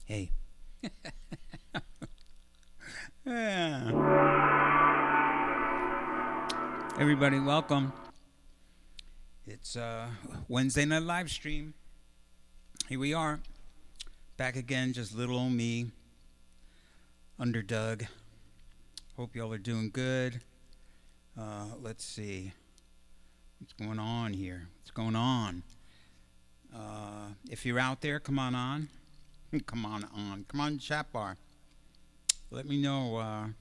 Hey. Yeah. Everybody, welcome. It's Wednesday night live stream. Here we are, back again. Just little old me, underdog. Hope y'all are doing good. Let's see what's going on here. What's going on? If you're out there, come on on. Come on, chat bar. Let me know.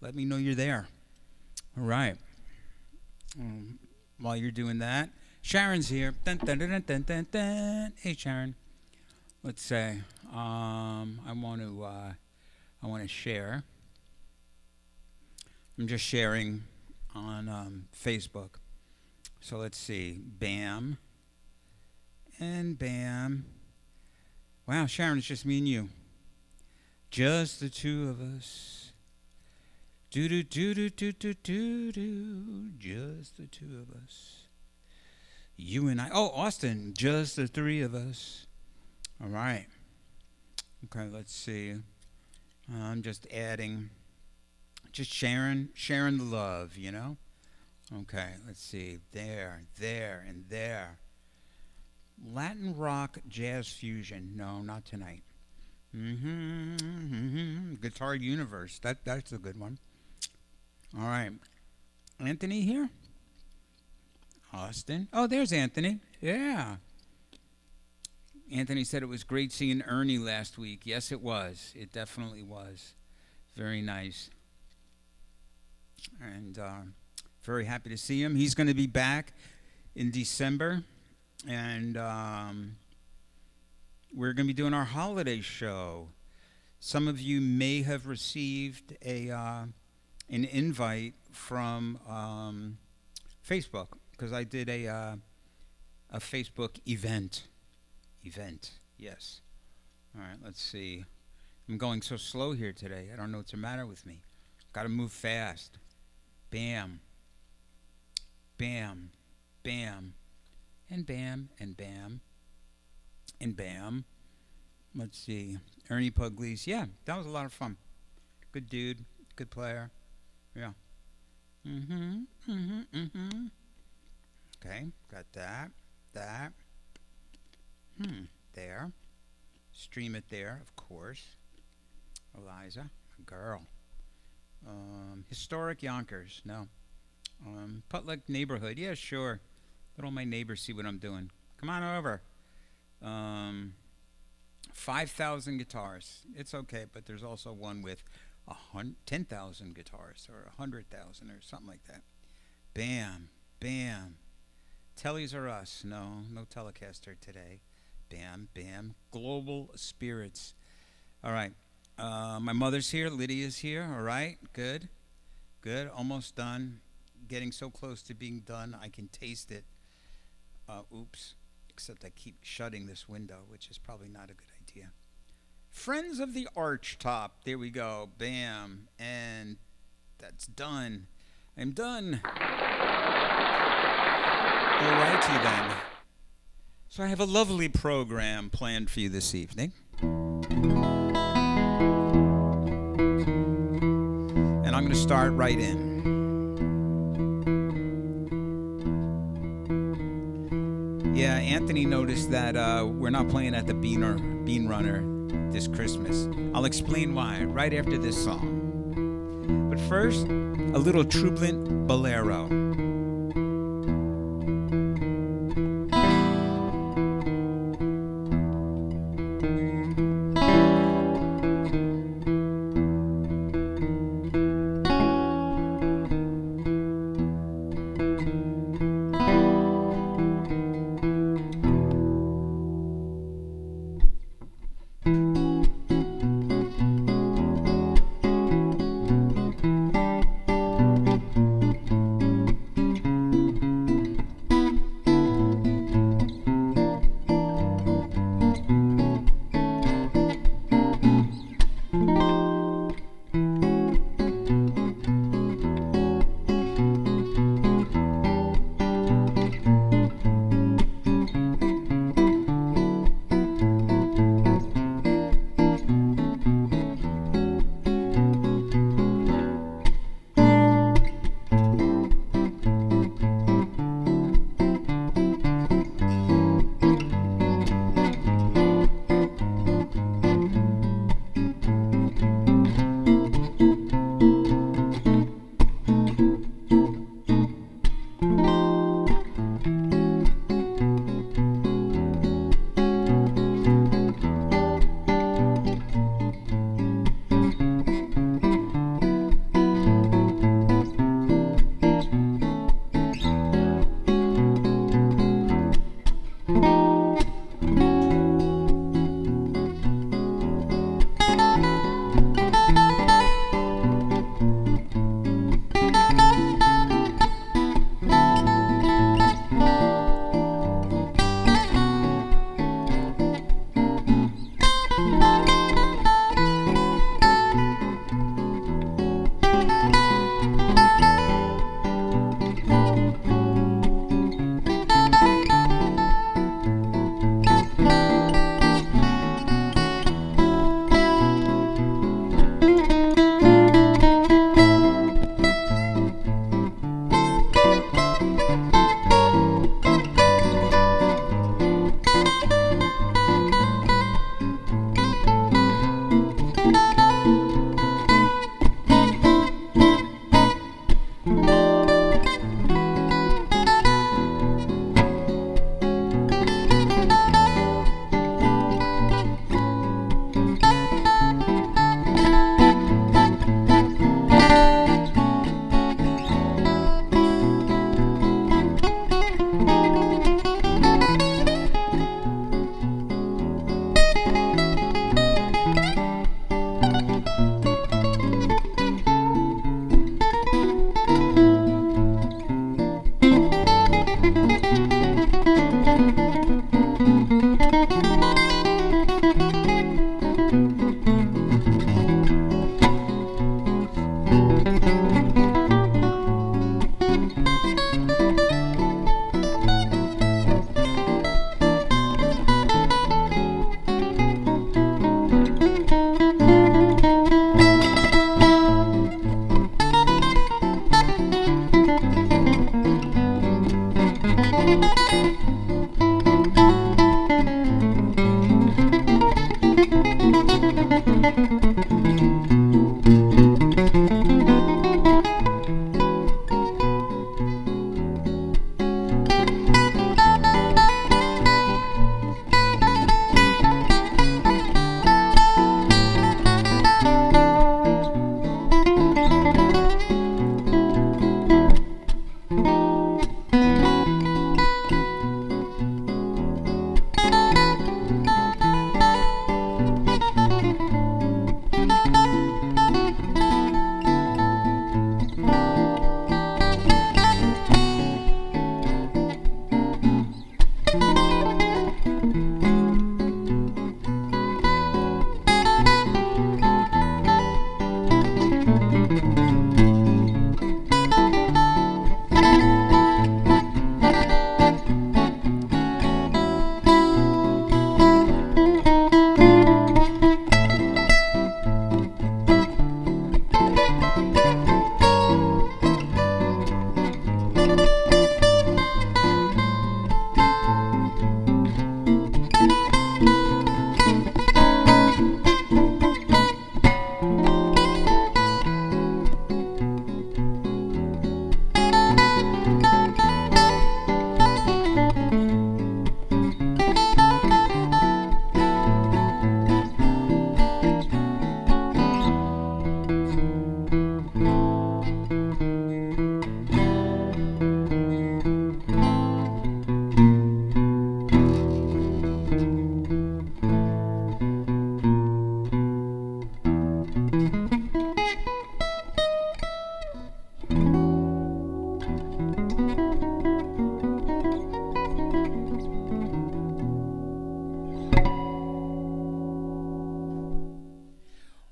Let me know you're there. All right. While you're doing that, Sharon's here. Dun, dun, dun, dun, dun, dun. Hey, Sharon. Let's say I want to share. I'm just sharing on Facebook. So let's see. Bam. And bam. Wow, Sharon, it's just me and you. Just the two of us. Do do do do do do do do. Just the two of us. You and I. Oh, Austin. Just the three of us. All right. Okay, let's see. I'm just adding. Just sharing the love, you know? Okay, let's see. There, and there. Latin rock jazz fusion. No, not tonight. Guitar Universe. That's a good one. All right. Anthony here? Austin? Oh, there's Anthony. Yeah. Anthony said it was great seeing Ernie last week. Yes, it was. It definitely was. Very nice. And very happy to see him. He's going to be back in December. And we're going to be doing our holiday show. Some of you may have received an invite from Facebook, because I did a Facebook event. Yes. All right, let's see. I'm going so slow here today. I don't know what's the matter with me. Got to move fast. Bam. Bam. Bam. And bam, and bam, and bam. Let's see. Ernie Pugliese. Yeah, that was a lot of fun. Good dude. Good player. Yeah. Okay, got that. There. Stream it there, of course. Eliza, a girl. Historic Yonkers. No. Putlick neighborhood. Yeah, sure. Let all my neighbors see what I'm doing. Come on over. 5,000 guitars. It's okay, but there's also one with 10,000 guitars or 100,000 or something like that. Bam, bam. Tellies are us. No Telecaster today. Bam, bam. Global spirits. All right. My mother's here. Lydia's here. All right. Good. Almost done. Getting so close to being done, I can taste it. Oops. Except I keep shutting this window, which is probably not a good idea. Friends of the Archtop. There we go. Bam. And that's done. I'm done. Alrighty then. So I have a lovely program planned for you this evening. And I'm going to start right in. Yeah, Anthony noticed that we're not playing at the Bean Runner this Christmas. I'll explain why right after this song. But first, a little Troublent Bolero.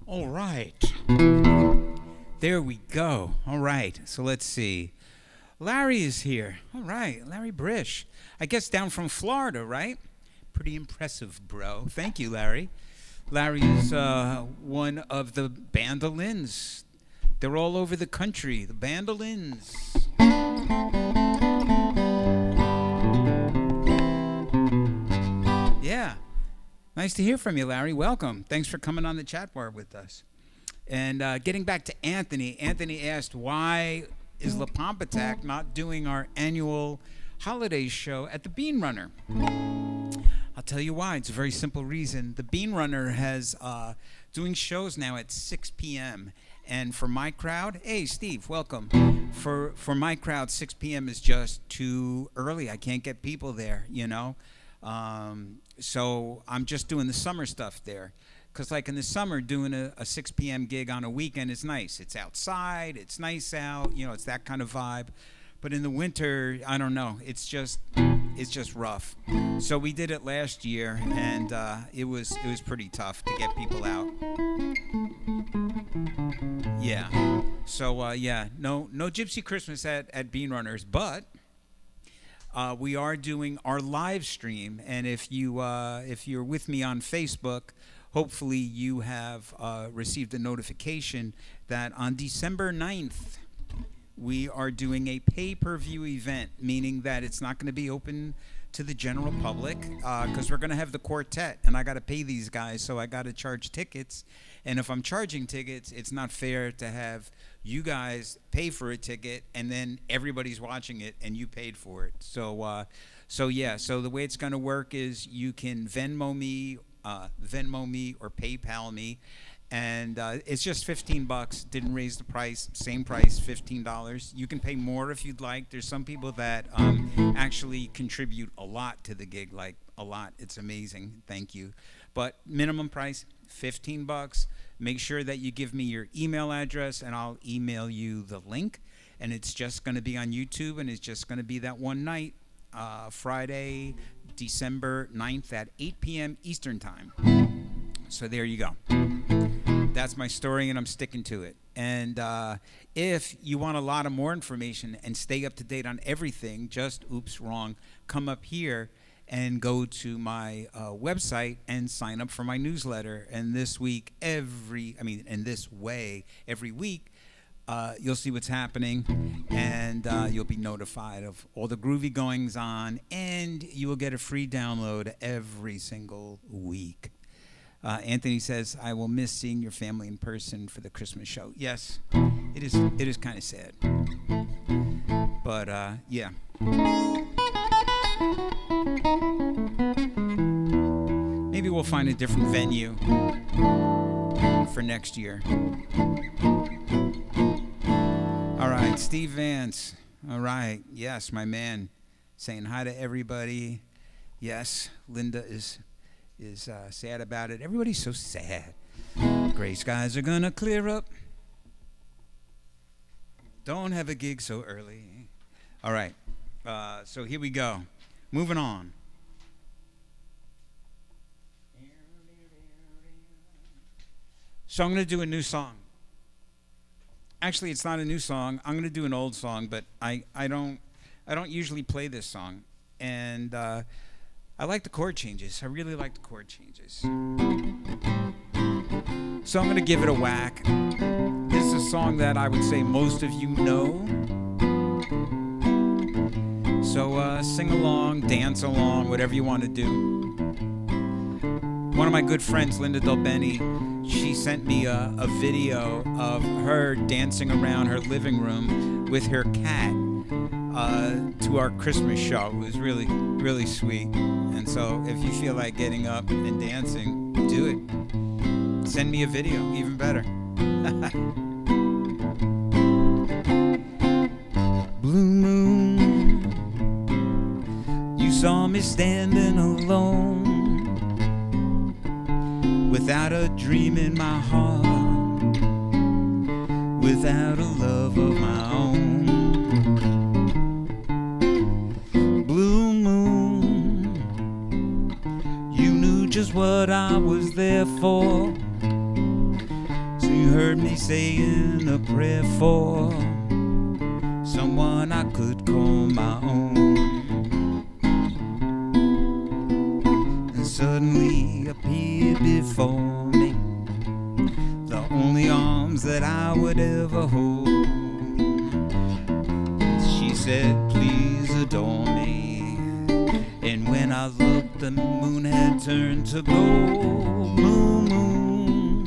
All right. There we go. All right. So let's see. Larry is here. All right. Larry Brish. I guess down from Florida, right? Pretty impressive, bro. Thank you, Larry. Larry is one of the bandolins. They're all over the country. The bandolins. Yeah. Nice to hear from you, Larry. Welcome. Thanks for coming on the chat bar with us. And getting back to Anthony, Anthony asked, why is La Pompatak not doing our annual holiday show at the Bean Runner? I'll tell you why. It's a very simple reason. The Bean Runner has doing shows now at 6 p.m. And for my crowd, hey, Steve, welcome. For my crowd, 6 p.m. is just too early. I can't get people there, you know. So I'm just doing the summer stuff there. Because like in the summer, doing a 6 p.m. gig on a weekend is nice. It's outside. It's nice out. You know, it's that kind of vibe. But in the winter, I don't know. It's just, it's just rough. So we did it last year, and it was pretty tough to get people out. Yeah. So yeah, no Gypsy Christmas at Bean Runners, but we are doing our live stream, and if you're with me on Facebook, hopefully you have received a notification that on December 9th, we are doing a pay-per-view event, meaning that it's not going to be open to the general public because we're going to have the quartet, and I got to pay these guys, so I got to charge tickets. And if I'm charging tickets, it's not fair to have you guys pay for a ticket and then everybody's watching it and you paid for it. So the way it's going to work is you can Venmo me or PayPal me, and it's just $15. Didn't raise the price, same price, $15. You can pay more if you'd like. There's some people that actually contribute a lot to the gig, like a lot. It's amazing. Thank you. But minimum price, $15. Make sure that you give me your email address, and I'll email you the link. And it's just going to be on YouTube, and it's just going to be that one night, Friday, December 9th at 8 p.m. Eastern Time. So there you go. That's my story, and I'm sticking to it. And if you want a lot of more information and stay up to date on everything, come up here and go to my website and sign up for my newsletter. And every week, you'll see what's happening, and you'll be notified of all the groovy goings on, and you will get a free download every single week. Anthony says, I will miss seeing your family in person for the Christmas show. Yes, it is kind of sad. But, yeah. Maybe we'll find a different venue for next year. All right, Steve Vance. All right, yes, my man. Saying hi to everybody. Yes, Linda is sad about it. Everybody's so sad. Gray skies are gonna clear up. Don't have a gig so early. All right, so here we go. Moving on. So I'm gonna do a new song. Actually, it's not a new song. I'm gonna do an old song, but I don't usually play this song, and I like the chord changes. I really like the chord changes. So I'm going to give it a whack. This is a song that I would say most of you know. So sing along, dance along, whatever you want to do. One of my good friends, Linda Delbeni, she sent me a video of her dancing around her living room with her cat to our Christmas show. It was really, really sweet. And so if you feel like getting up and dancing, do it. Send me a video, even better. Blue moon, you saw me standing alone, without a dream in my heart, without a love of my own. Just what I was there for. So you heard me saying a prayer for someone I could call my own. And suddenly appeared before me the only arms that I would ever hold. She said, please adore me. And when I looked, the moon had turned to gold. Moon, moon,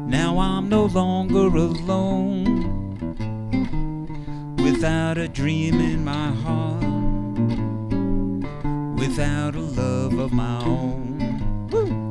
now I'm no longer alone, without a dream in my heart, without a love of my own. Woo!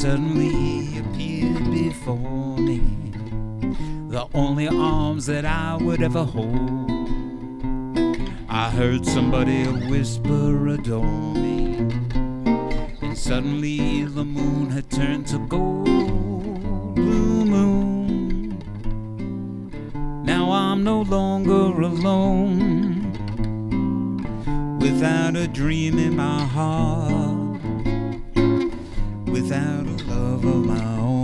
suddenly appeared before me, the only arms that I would ever hold. I heard somebody whisper, adore me, and suddenly the moon had turned to gold. Blue moon, now I'm no longer alone, without a dream in my heart, without a love of my own.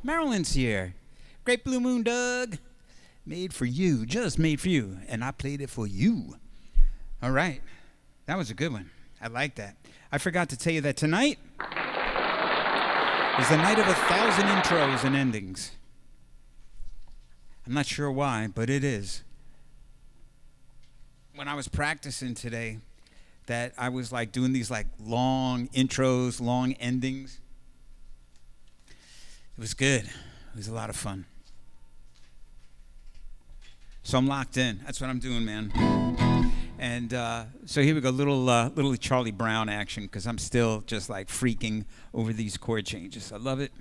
Marilyn's here. Great Blue Moon, Doug. Made for you, just made for you. And I played it for you. All right. That was a good one. I like that. I forgot to tell you that tonight is the night of 1,000 intros and endings. I'm not sure why, but it is. When I was practicing today, that I was like doing these like long intros, long endings. It was good. It was a lot of fun. So I'm locked in. That's what I'm doing, man. And so here we go, little Charlie Brown action, because I'm still just like freaking over these chord changes. I love it.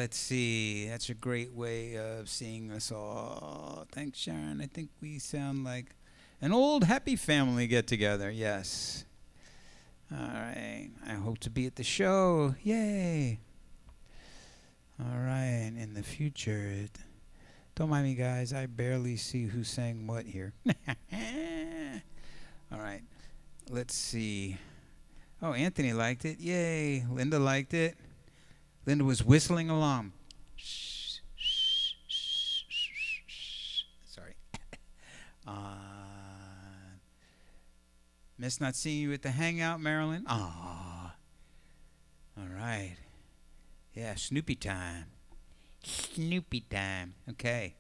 let's see. That's a great way of seeing us all. Thanks, Sharon. I think we sound like an old happy family get together. Yes. All right. I hope to be at the show. Yay. All right. In the future. Don't mind me, guys. I barely see who sang what here. All right. Let's see. Oh, Anthony liked it. Yay. Linda liked it. Linda was whistling along. Sorry. Miss not seeing you at the hangout, Marilyn. All right. Yeah, Snoopy time. Snoopy time. Okay.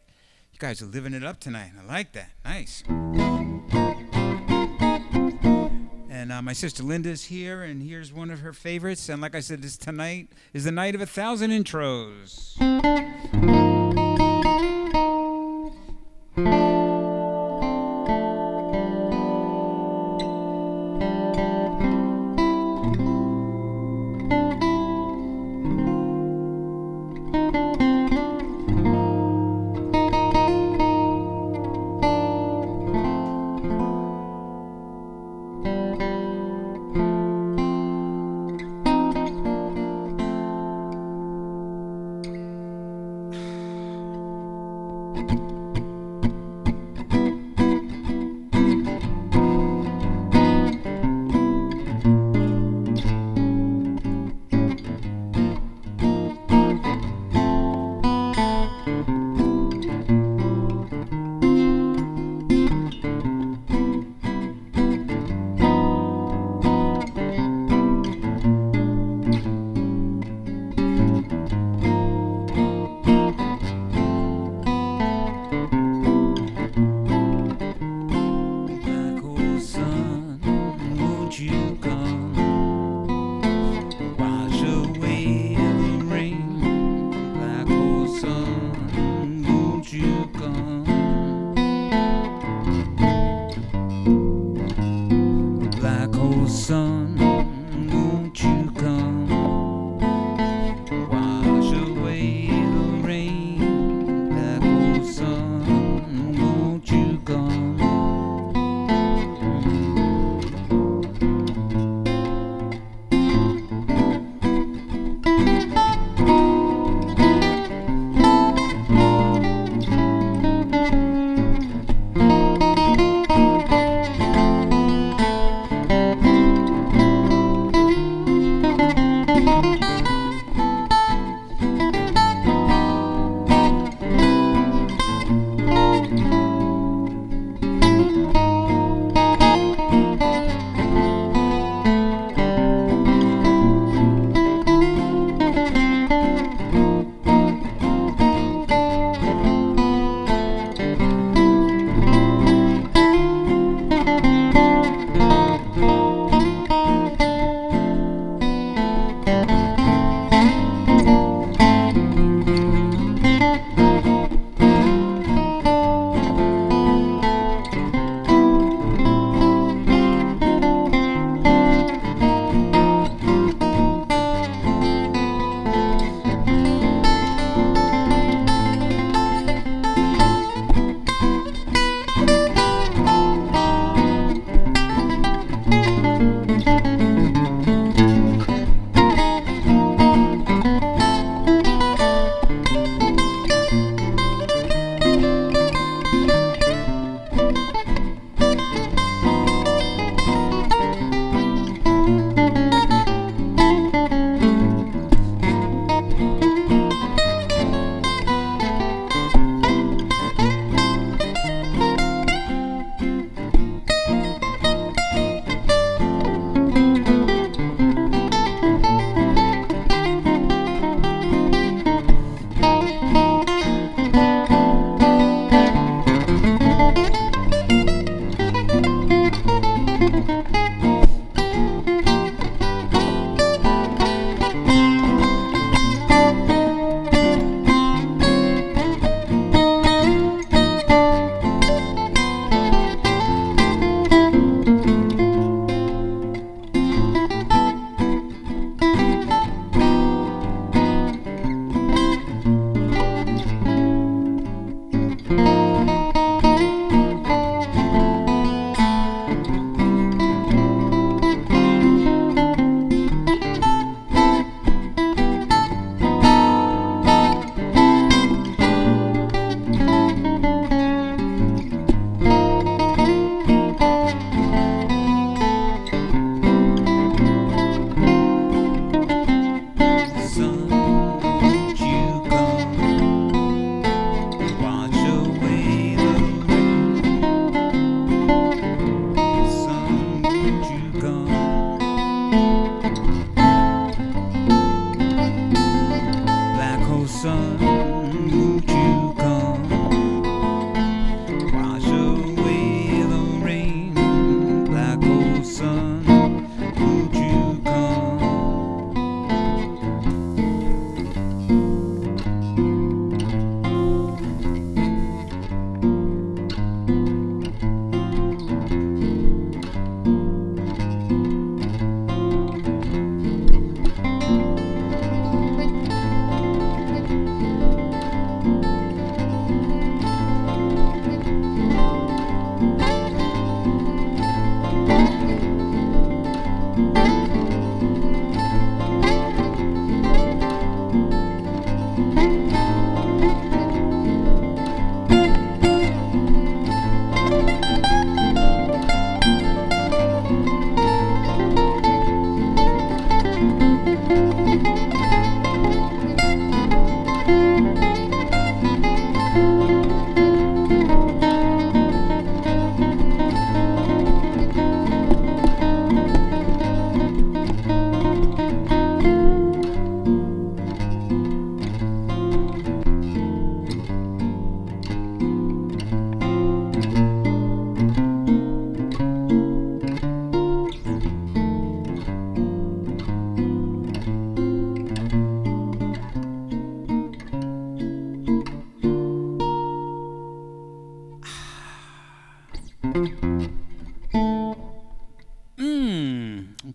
You guys are living it up tonight. I like that. Nice. And my sister Linda's here, and here's one of her favorites. And like I said, tonight is the night of 1,000 intros.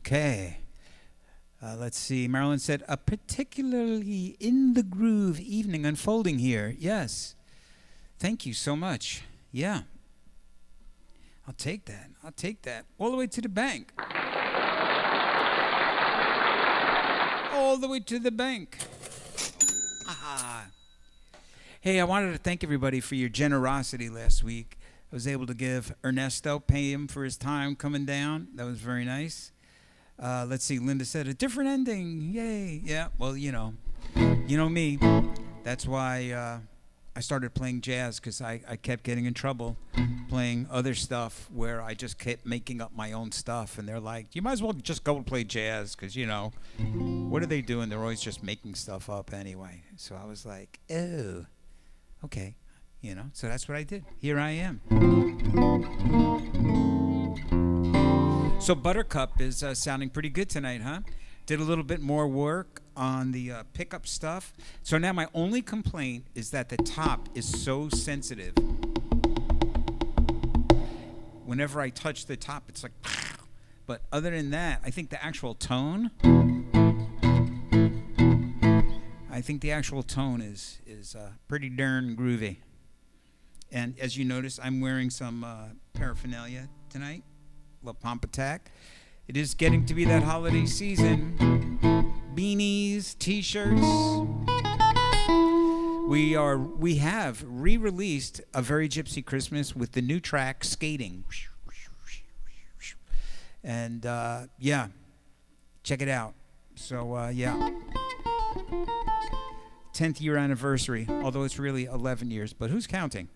Okay. Let's see. Marilyn said, a particularly in the groove evening unfolding here. Yes. Thank you so much. Yeah. I'll take that. I'll take that. All the way to the bank. All the way to the bank. Ah. Hey, I wanted to thank everybody for your generosity last week. I was able to give Ernesto, pay him for his time coming down. That was very nice. Let's see. Linda said, a different ending. Yay. Yeah, well, you know me. That's why I started playing jazz, because I kept getting in trouble playing other stuff where I just kept making up my own stuff. And they're like, you might as well just go and play jazz, because, what are they doing? They're always just making stuff up anyway. So I was like, oh, okay. So that's what I did. Here I am. So Buttercup is sounding pretty good tonight, huh? Did a little bit more work on the pickup stuff. So now my only complaint is that the top is so sensitive. Whenever I touch the top, it's like, but other than that, I think the actual tone is pretty darn groovy. And as you notice, I'm wearing some paraphernalia tonight, La Pompattac. It is getting to be that holiday season. Beanies, T-shirts. We have re-released A Very Gypsy Christmas with the new track Skating. And yeah, check it out. So yeah, 10th year anniversary, although it's really 11 years, but who's counting?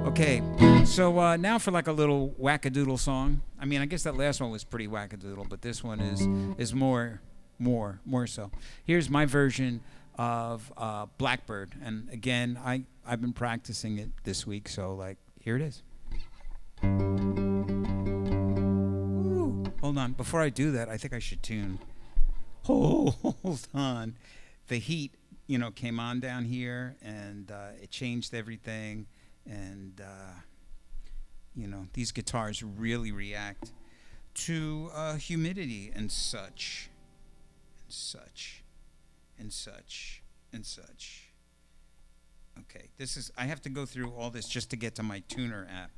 Okay, so now for like a little wackadoodle song. I mean, I guess that last one was pretty wackadoodle, but this one is more so. Here's my version of Blackbird, and again, I've been practicing it this week, so like here it is. Ooh, hold on, before I do that, I think I should tune. Hold on, the heat, came on down here, and it changed everything. And, these guitars really react to humidity and such. Okay, I have to go through all this just to get to my tuner app.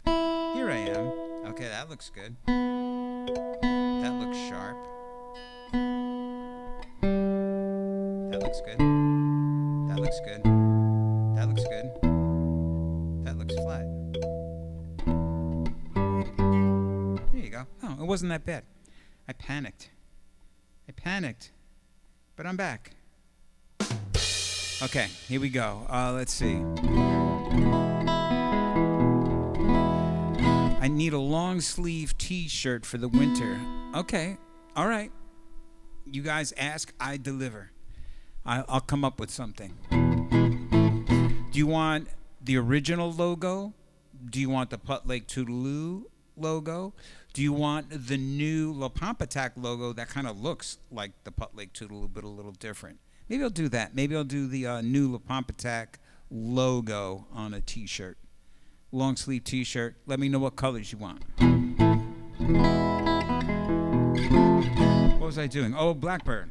Here I am. Okay, that looks good. That looks sharp. That looks good. That looks good. That looks good. That looks flat. There you go. Oh, it wasn't that bad. I panicked, but I'm back. Okay, here we go. Let's see. I need a long sleeve T-shirt for the winter. Okay, all right. You guys ask, I deliver. I'll come up with something. Do you want the original logo? Do you want the Putt Lake Toodaloo logo? Do you want the new La Pompattac logo that kind of looks like the Putt Lake Toodaloo but a little different? Maybe I'll do that. Maybe I'll do the new La Pompattac logo on a T-shirt. Long sleeve T-shirt. Let me know what colors you want. What was I doing? Oh, Blackbird.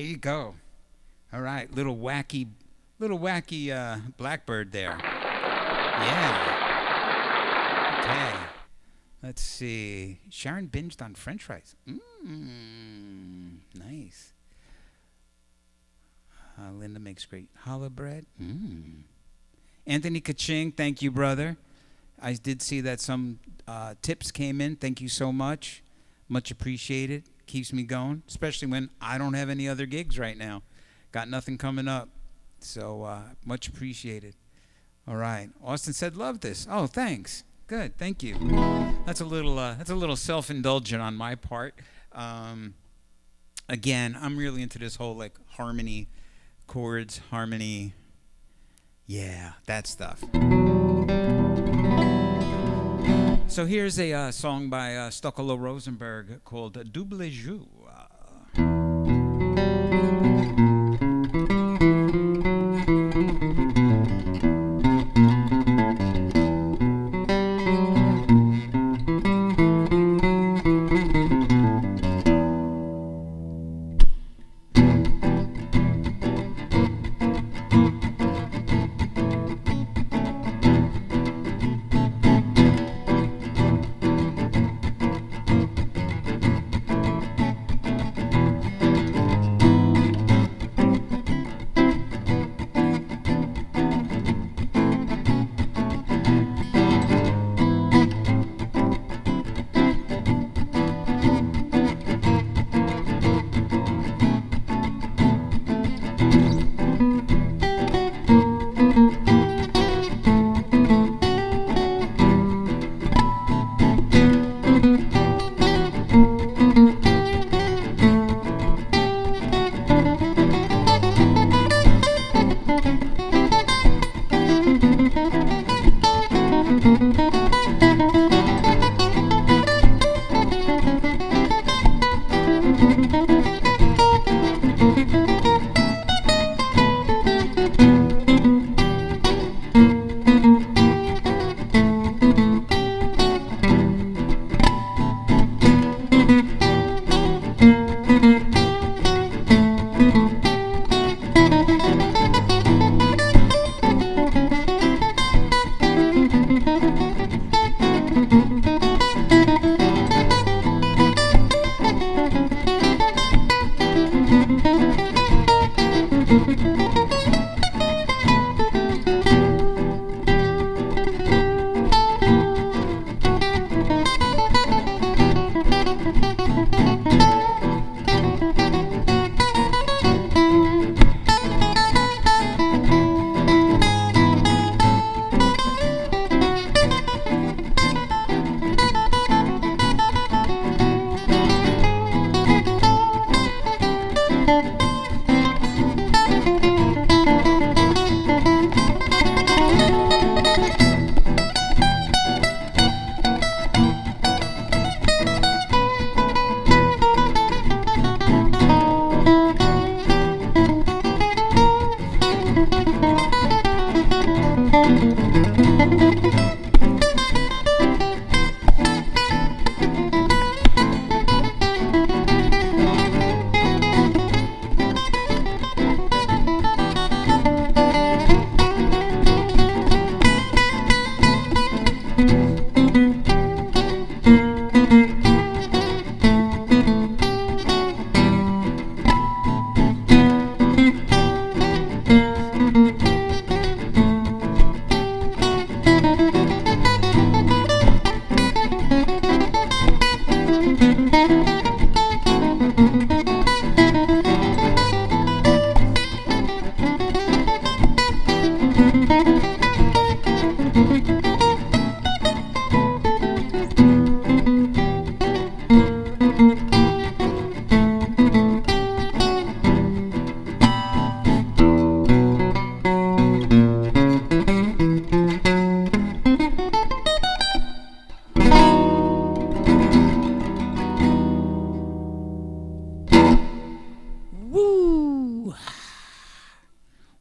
There you go. All right, little wacky blackbird there. Yeah. Okay. Let's see. Sharon binged on French fries. Nice. Linda makes great challah bread. Anthony Kaching, thank you, brother. I did see that some tips came in. Thank you so much. Much appreciated. Keeps me going, especially when I don't have any other gigs right now. Got nothing coming up. So much appreciated. All right. Austin said, love this. Oh, thanks. Good. Thank you. That's a little self-indulgent on my part. Again, I'm really into this whole like harmony, chords, harmony. Yeah, that stuff. So here's a song by Stockolo Rosenberg called Double Jeu.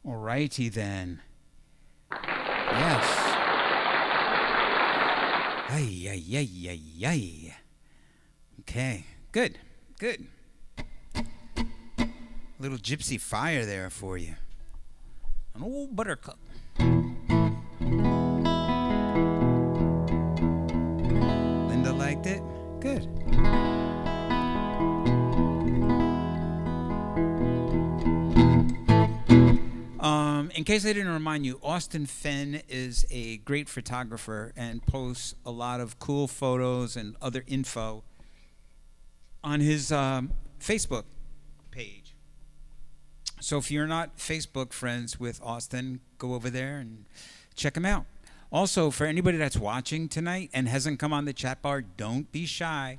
Alrighty then. Yes. Ay, ay, ay, ay, ay. Okay. Good. Good. Little gypsy fire there for you. An old buttercup. Linda liked it? Good. In case I didn't remind you, Austin Fenn is a great photographer and posts a lot of cool photos and other info on his Facebook page. So if you're not Facebook friends with Austin, go over there and check him out. Also, for anybody that's watching tonight and hasn't come on the chat bar, don't be shy.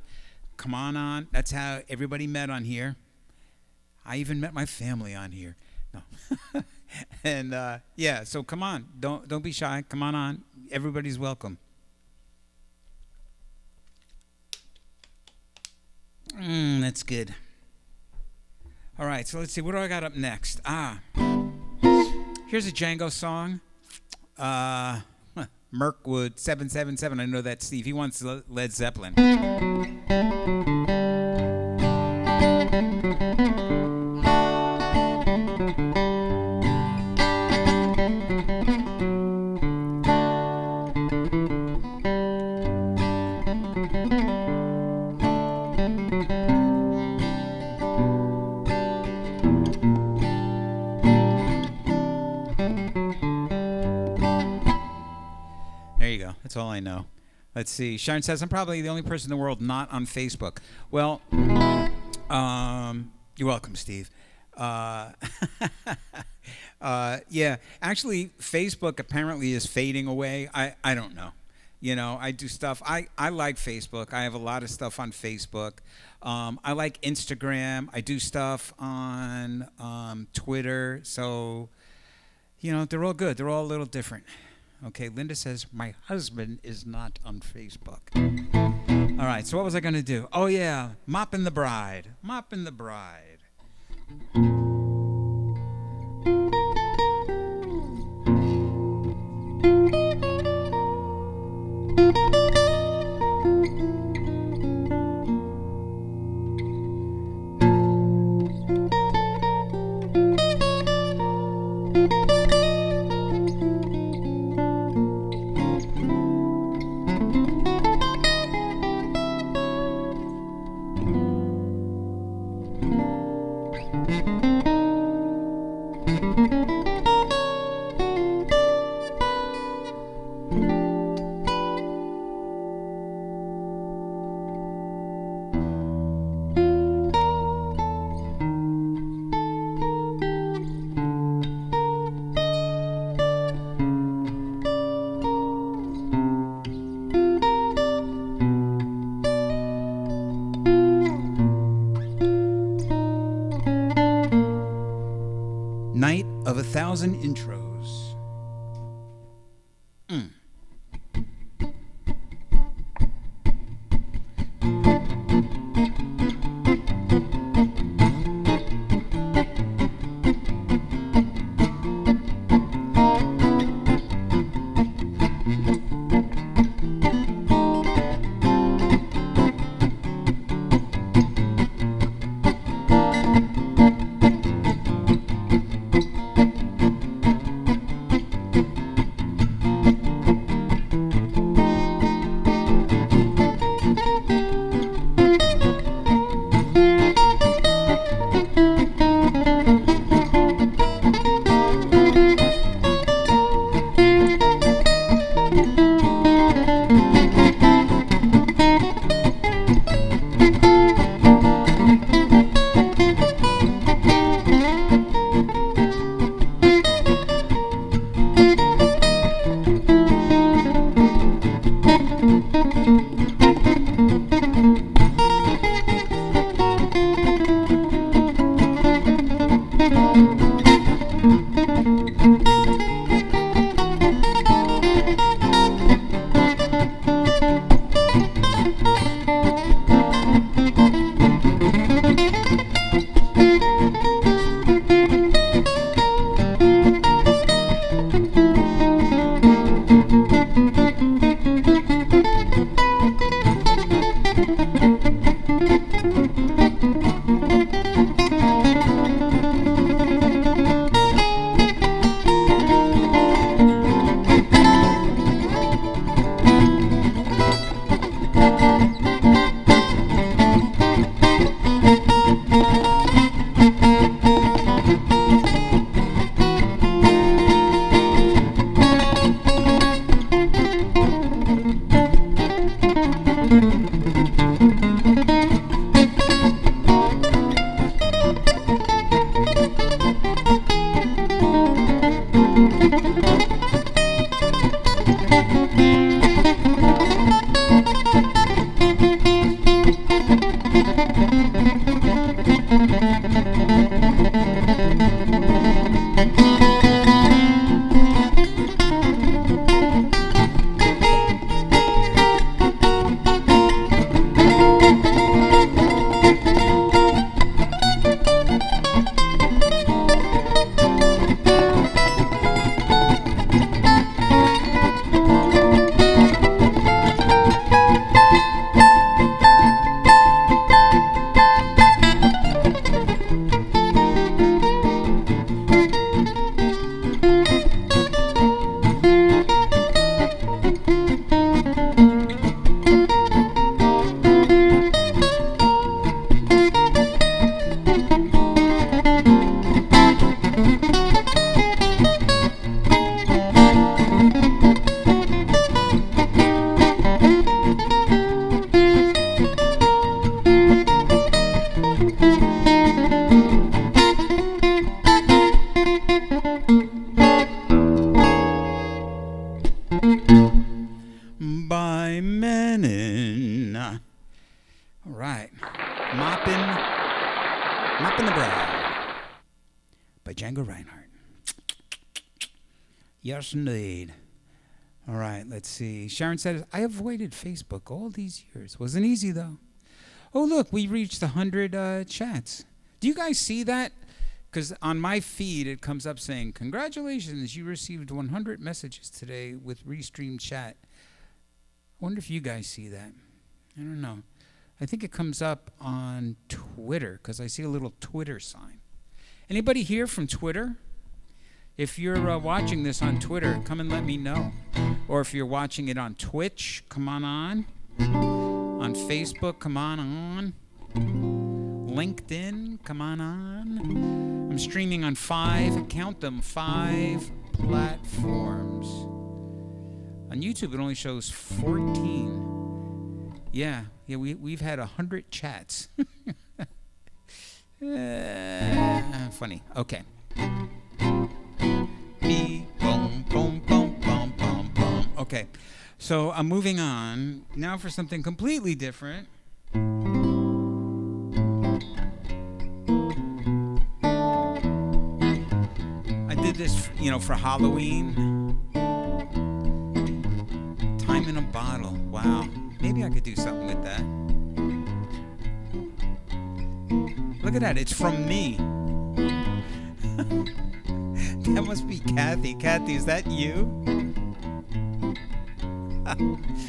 Come on. That's how everybody met on here. I even met my family on here. No. And yeah, so come on. Don't be shy. Come on. Everybody's welcome. That's good. All right, so let's see. What do I got up next? Here's a Django song. Mirkwood 777. I know that's Steve. He wants Led Zeppelin. That's all I know. Let's see. Sharon says, I'm probably the only person in the world not on Facebook. Well, you're welcome, Steve. Yeah, actually, Facebook apparently is fading away. I don't know. You know, I do stuff. I like Facebook. I have a lot of stuff on Facebook. I like Instagram. I do stuff on Twitter. So, you know, they're all good. They're all a little different. Okay, Linda says, my husband is not on Facebook. All right, so what was I going to do? Oh, yeah, Mopping the Bride. Mopping the Bride. Night of 1,000 Intros. by Django Reinhardt. Yes, indeed. All right, let's see. Sharon says, I avoided Facebook all these years. Wasn't easy, though. Oh, look, we reached 100 chats. Do you guys see that? Because on my feed, it comes up saying, congratulations, you received 100 messages today with Restream Chat. I wonder if you guys see that. I don't know. I think it comes up on Twitter, because I see a little Twitter sign. Anybody here from Twitter? If you're watching this on Twitter, come and let me know. Or if you're watching it on Twitch, come on. On Facebook, come on. LinkedIn, come on. I'm streaming on 5 platforms. On YouTube, it only shows 14. Yeah, we've had 100 chats. Funny. Okay. Okay, so I'm moving on now for something completely different. I did this, for Halloween. Time in a bottle. Wow. Maybe I could do something with that. Look at that. It's from me. That must be Kathy. Kathy, is that you?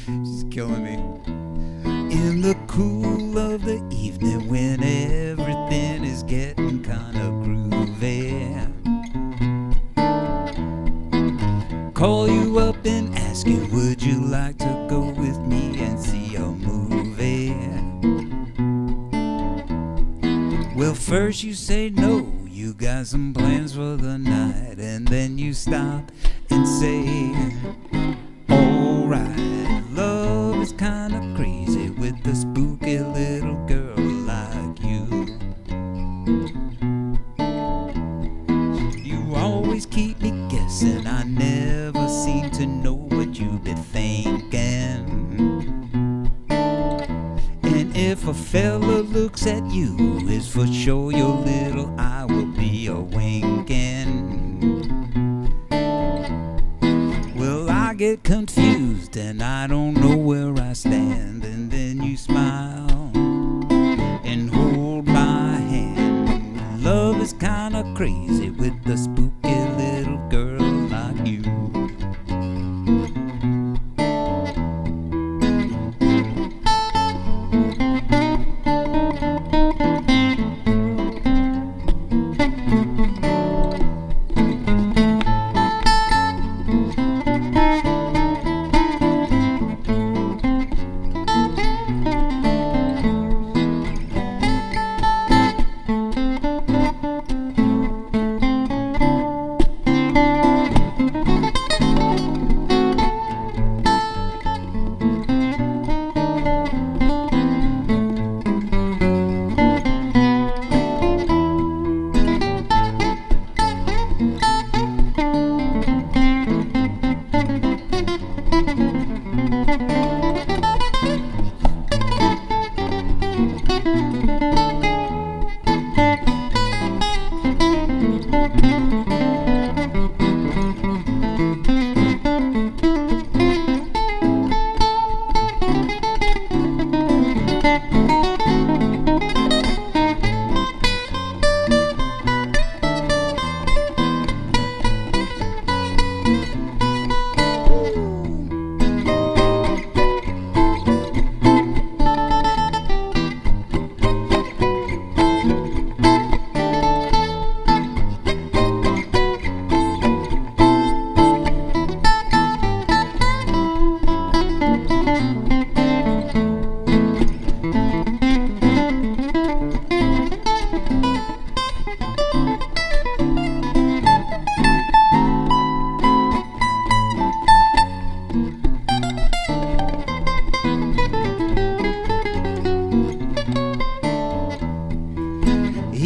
She's killing me. In the cool of the evening when everything is getting kind of groovy, call you up and ask you, would you like to go with me and see a movie? Well, first you say no, you got some plans for the night, and then you stop and say, alright, love is kinda crazy with a spooky little girl like you. You always keep me guessing, I never seem to know what you be thinking. And if a fella looks at you, it's for sure your little eye will be a winking. Well, I get confused and I don't know where I stand, and then you smile and hold my hand. Love is kinda crazy with a spooky little girl like you.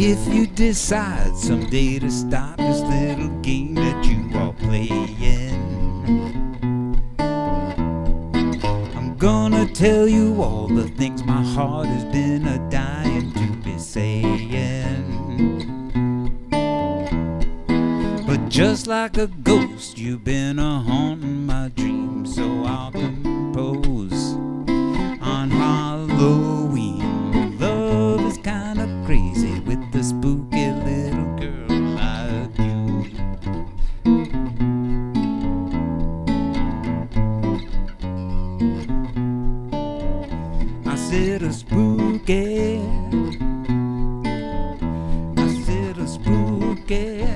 If you decide someday to stop this little game that you are playing, I'm gonna tell you all the things my heart has been a dying to be saying. Just like a ghost, you've been a haunting my dreams, so I'll compose on Halloween. Love is kind of crazy with the spooky little girl like you. I said a spooky. I said a spooky.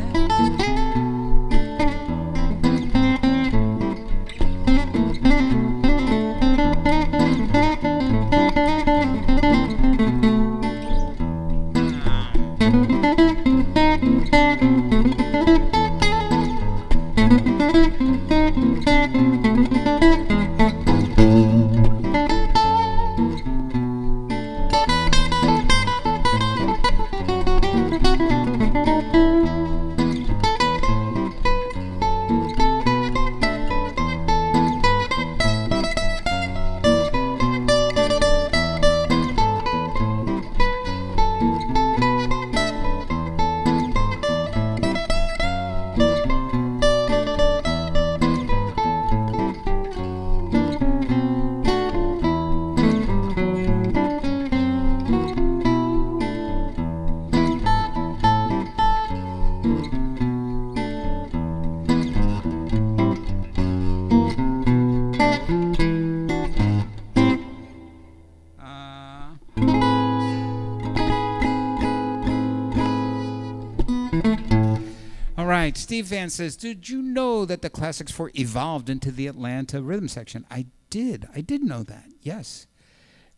Steve Van says, did you know that the Classics 4 evolved into the Atlanta rhythm section? I did know that, yes.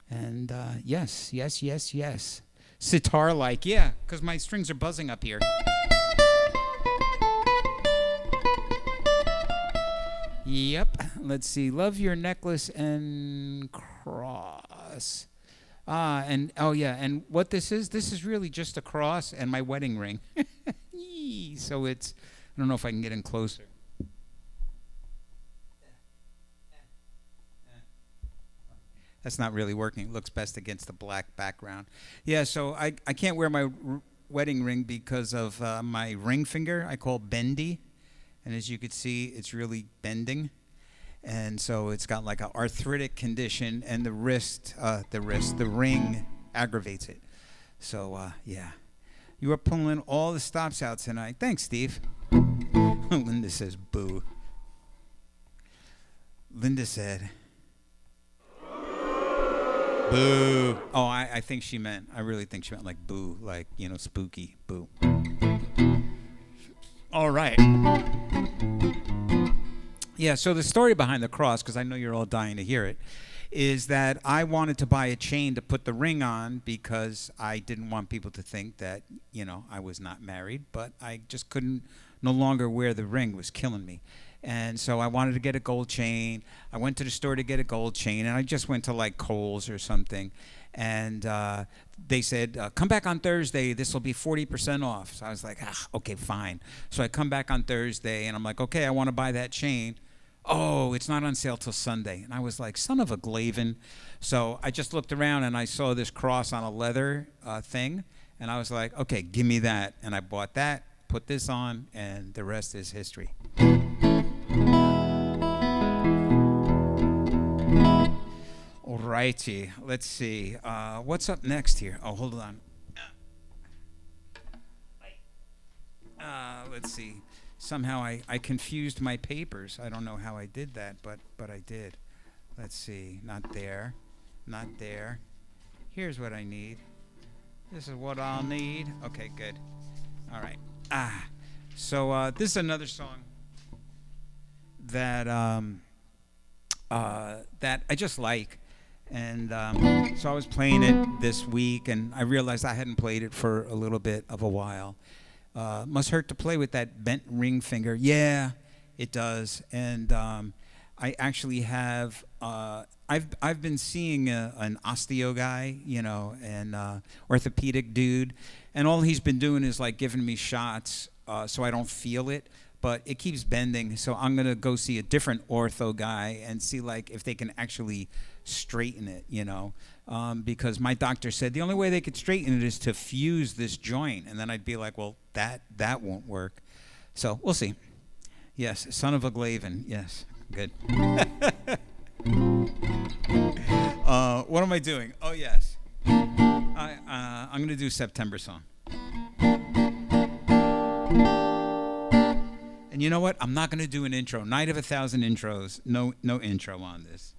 And yes. Sitar-like, yeah, because my strings are buzzing up here. Yep, let's see, Love Your Necklace and Cross. And what this is really just a cross and my wedding ring. So it's, I don't know if I can get in closer. That's not really working. It looks best against the black background. Yeah, so I can't wear my wedding ring because of my ring finger. I call bendy. And as you can see, it's really bending. And so it's got like an arthritic condition, and the ring aggravates it. So, yeah. You are pulling all the stops out tonight. Thanks, Steve. Linda says, boo. Linda said, boo. Oh, I think she meant, I really think she meant like boo, like, spooky, boo. All right. Yeah, so the story behind the cross, because I know you're all dying to hear it, is that I wanted to buy a chain to put the ring on because I didn't want people to think that, I was not married, but I just couldn't no longer wear the ring. It was killing me. And so I wanted to get a gold chain. I went to the store to get a gold chain, and I just went to like Kohl's or something. And they said, come back on Thursday. This will be 40% off. So I was like, okay, fine. So I come back on Thursday, and I'm like, okay, I want to buy that chain. Oh, it's not on sale till Sunday. And I was like, son of a Glavin. So I just looked around, and I saw this cross on a leather thing. And I was like, okay, give me that. And I bought that, put this on, and the rest is history. Alrighty, let's see. What's up next here? Oh, hold on. Let's see. Somehow I confused my papers. I don't know how I did that, but I did. Let's see. Not there. Not there. Here's what I need. This is what I'll need. Okay, good. All right. So this is another song that that I just like. And so I was playing it this week, and I realized I hadn't played it for a little bit of a while. Must hurt to play with that bent ring finger. Yeah, it does. And I actually have, I've been seeing an osteo guy, and orthopedic dude, and all he's been doing is like giving me shots so I don't feel it. But it keeps bending, so I'm gonna go see a different ortho guy and see like if they can actually straighten it, because my doctor said the only way they could straighten it is to fuse this joint, and then I'd be like, well, that won't work. So we'll see. Yes, son of a Glaven. Yes, good. What am I doing? Oh yes, I'm gonna do September song. And you know what? I'm not gonna do an intro. Night of 1,000 intros. No intro on this.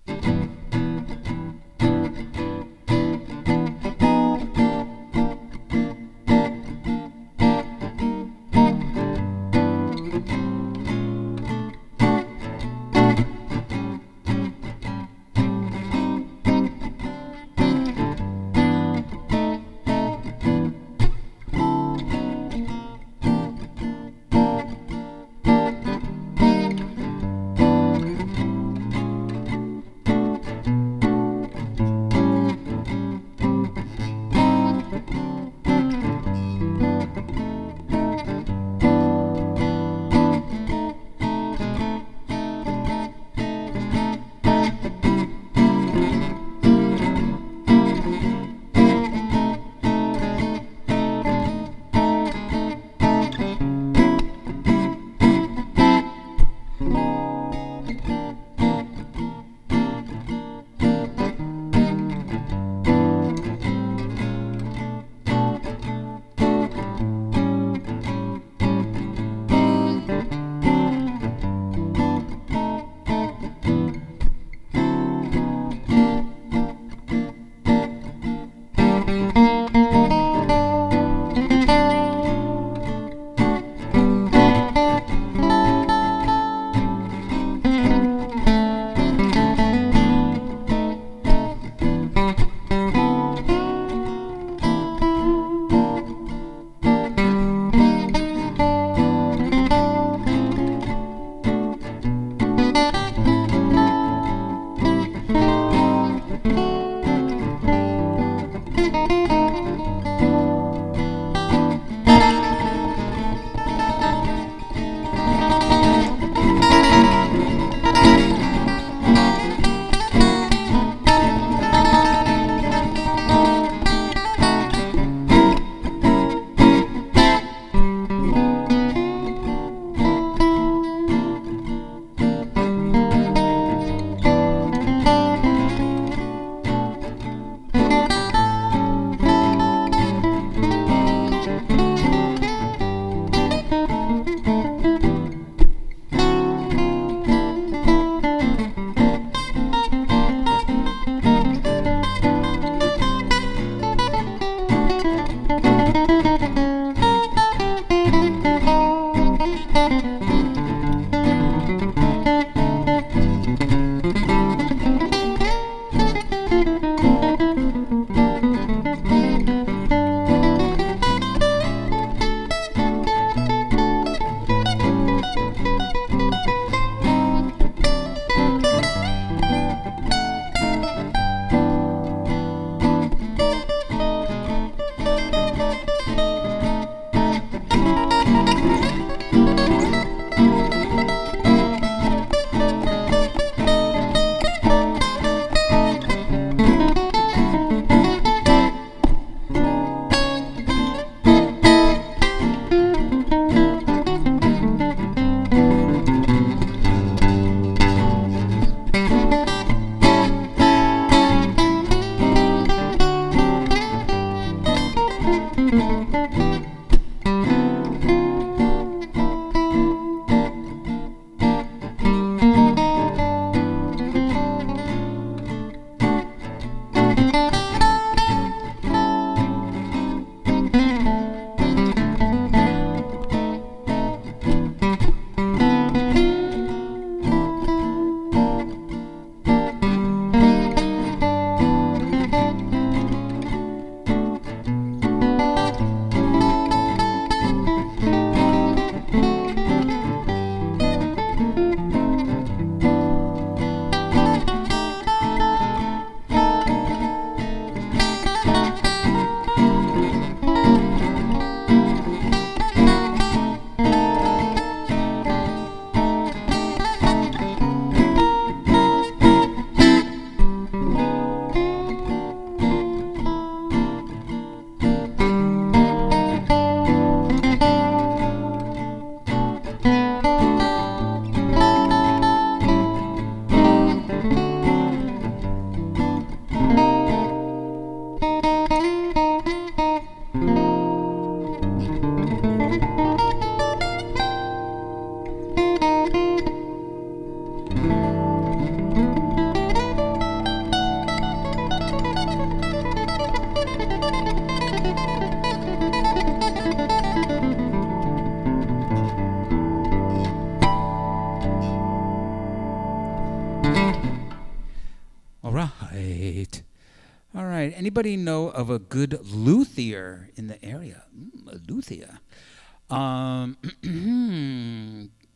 right. Anybody know of a good luthier in the area? A luthier.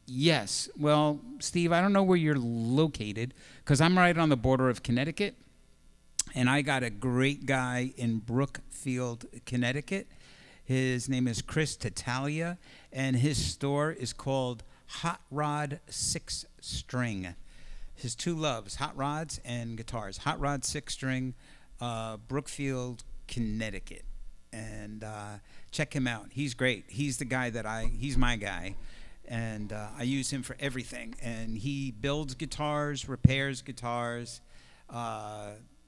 Yes. Well, Steve, I don't know where you're located because I'm right on the border of Connecticut, and I got a great guy in Brookfield, Connecticut. His name is Chris Tatalia, and his store is called Hot Rod Six String. His two loves, hot rods and guitars. Hot Rod Six String, Brookfield, Connecticut. And check him out. He's great. He's the guy he's my guy. And I use him for everything. And he builds guitars, repairs guitars.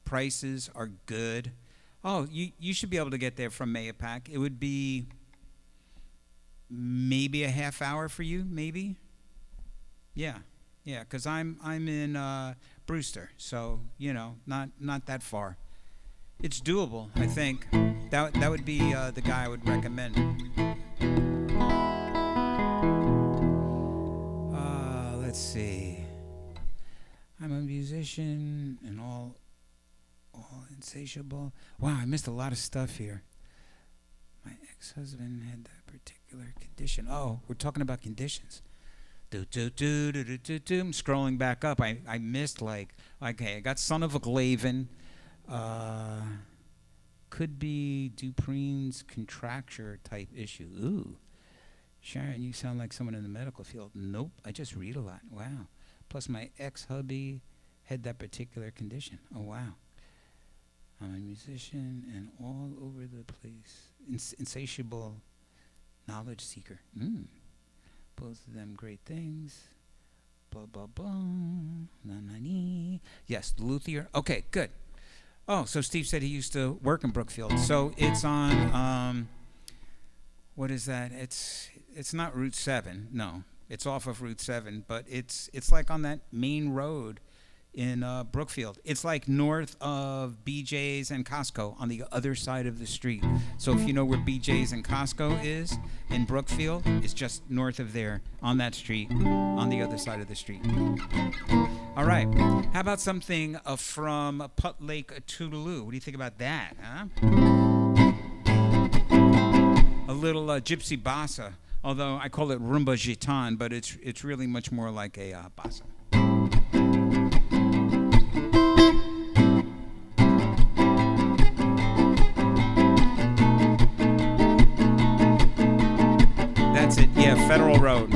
Prices are good. Oh, you should be able to get there from Mayapack. It would be maybe a half hour for you, maybe. Yeah, because I'm in Brewster, so not that far. It's doable, I think. That would be the guy I would recommend. Let's see. I'm a musician and all insatiable. Wow, I missed a lot of stuff here. My ex-husband had that particular condition. Oh, we're talking about conditions. I'm scrolling back up. I missed okay, I got son of a Glavin. Could be Duprene's contracture type issue. Ooh. Sharon, you sound like someone in the medical field. Nope, I just read a lot. Wow. Plus my ex-hubby had that particular condition. Oh, wow. I'm a musician and all over the place. Insatiable knowledge seeker. Both of them great things. Blah, blah, blah. Na-na-nee. Yes, luthier. Okay, good. Oh, so Steve said he used to work in Brookfield. So it's on, what is that? It's not Route 7. No, it's off of Route 7. But it's like on that main road in Brookfield. It's like north of BJ's and Costco on the other side of the street. So if you know where BJ's and Costco is in Brookfield, it's just north of there on that street on the other side of the street. All right. How about something from Putt Lake, Toodaloo? What do you think about that, huh? A little gypsy bossa, although I call it rumba gitan, but it's really much more like a bossa. That's it. Yeah, Federal Road.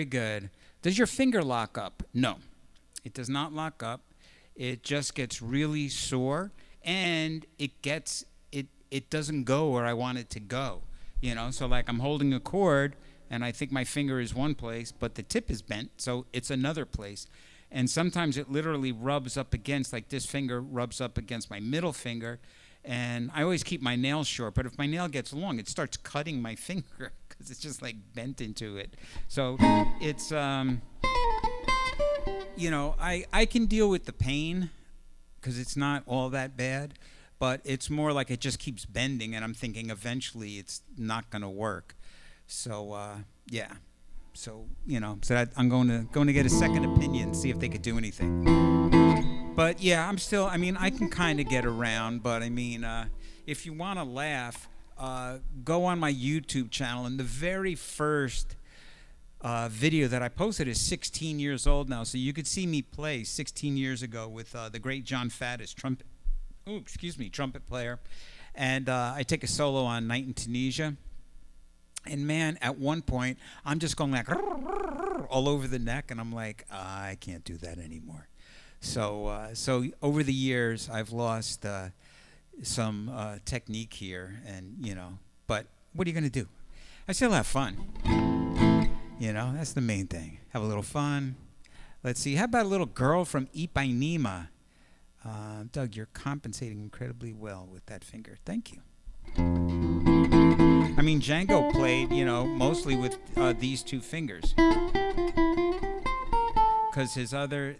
Very good. Does your finger lock up? No, it does not lock up. It just gets really sore, and it doesn't go where I want it to go. So like I'm holding a chord, and I think my finger is one place, but the tip is bent, so it's another place. And sometimes it literally rubs up against, like this finger rubs up against my middle finger. And I always keep my nails short, but if my nail gets long, it starts cutting my finger because it's just like bent into it. So it's, I can deal with the pain because it's not all that bad, but it's more like it just keeps bending, and I'm thinking eventually it's not going to work. So, yeah. So, so I'm going to get a second opinion, see if they could do anything. But yeah, I can kind of get around, but if you want to laugh, go on my YouTube channel, and the very first video that I posted is 16 years old now, so you could see me play 16 years ago with the great John Faddis, trumpet player, and I take a solo on Night in Tunisia. And man, at one point, I'm just going like all over the neck, and I'm like, I can't do that anymore. So over the years, I've lost some technique here, and but what are you going to do? I still have fun. That's the main thing. Have a little fun. Let's see. How about a little girl from Ipanema? Doug, you're compensating incredibly well with that finger. Thank you. Django played, mostly with these two fingers, because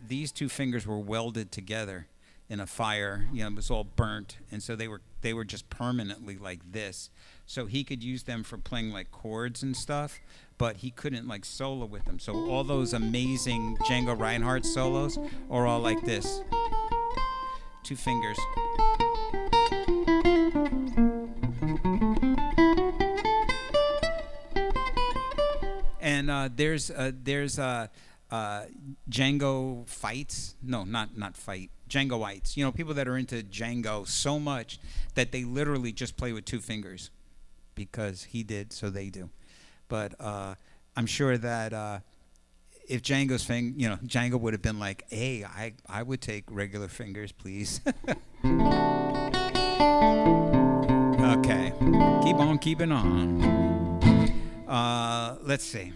these two fingers were welded together in a fire. It was all burnt, and so they were just permanently like this. So he could use them for playing like chords and stuff, but he couldn't like solo with them. So all those amazing Django Reinhardt solos are all like this, two fingers. And there's Django fights. No, not fight. Djangoites. People that are into Django so much that they literally just play with two fingers, because he did, so they do. But I'm sure that if Django's Django would have been like, hey, I would take regular fingers, please. Okay, keep on keeping on. Let's see.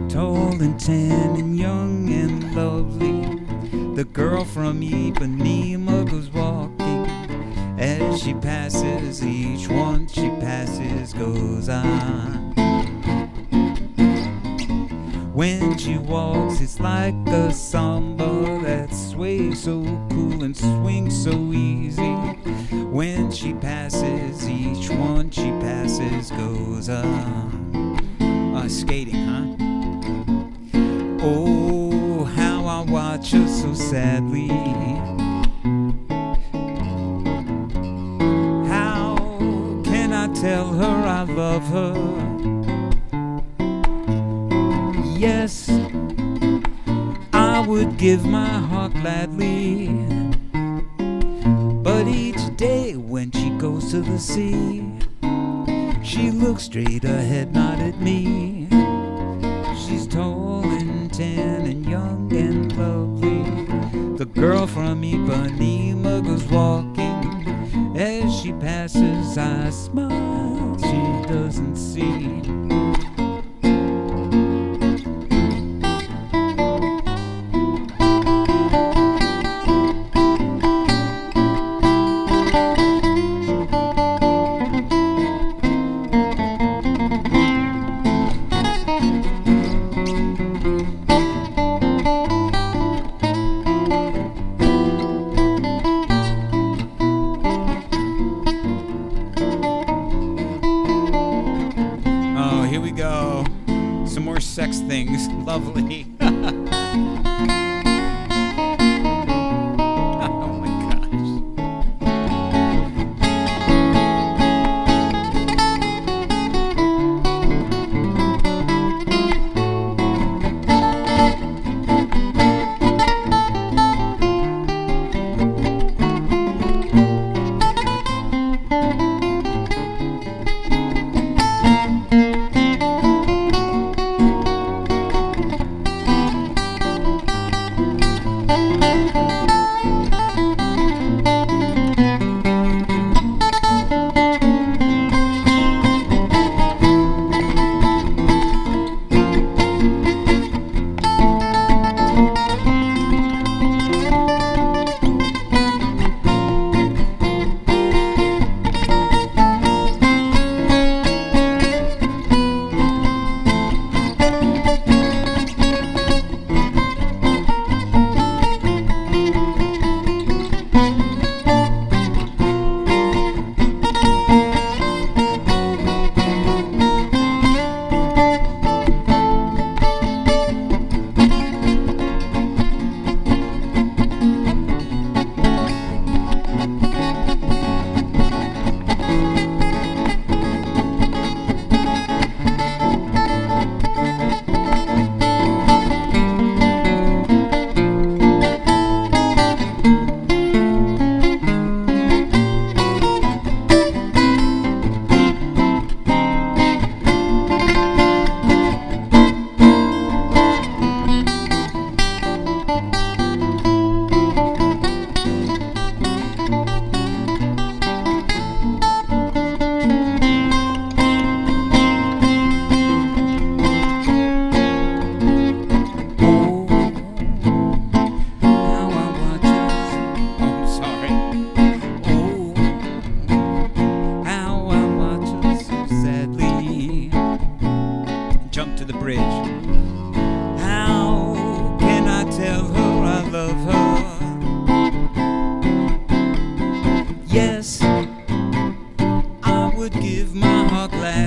Tall and tan and young and lovely, the girl from Ipanema goes walking. As she passes, each one she passes goes on. When she walks, it's like a samba that sways so cool and swings so easy. When she passes, each one she passes goes on. Skating, huh? Oh, how I watch her so sadly. How can I tell her I love her? Yes, I would give my heart gladly, but each day when she goes to the sea, she looks straight ahead, not at me. She's tall and tan and young and lovely, the girl from Ipanema goes walking. As she passes, I smile, she doesn't see. Sex things, lovely. Oh my gosh.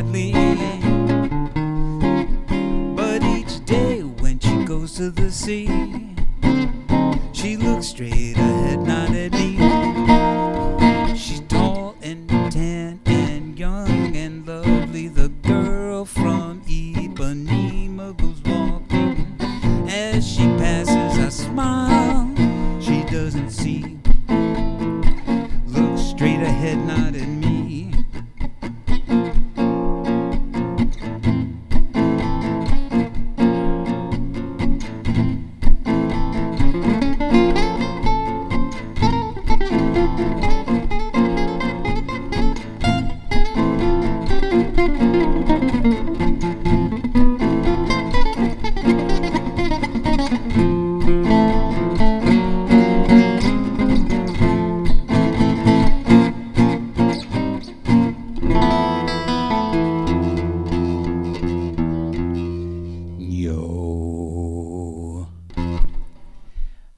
badly. But each day when she goes to the sea, she looks straight ahead, not at me. She's tall and tan and young and lovely. The girl from Ipanema goes walking. As she passes, I smile. She doesn't see. Looks straight ahead, not at me.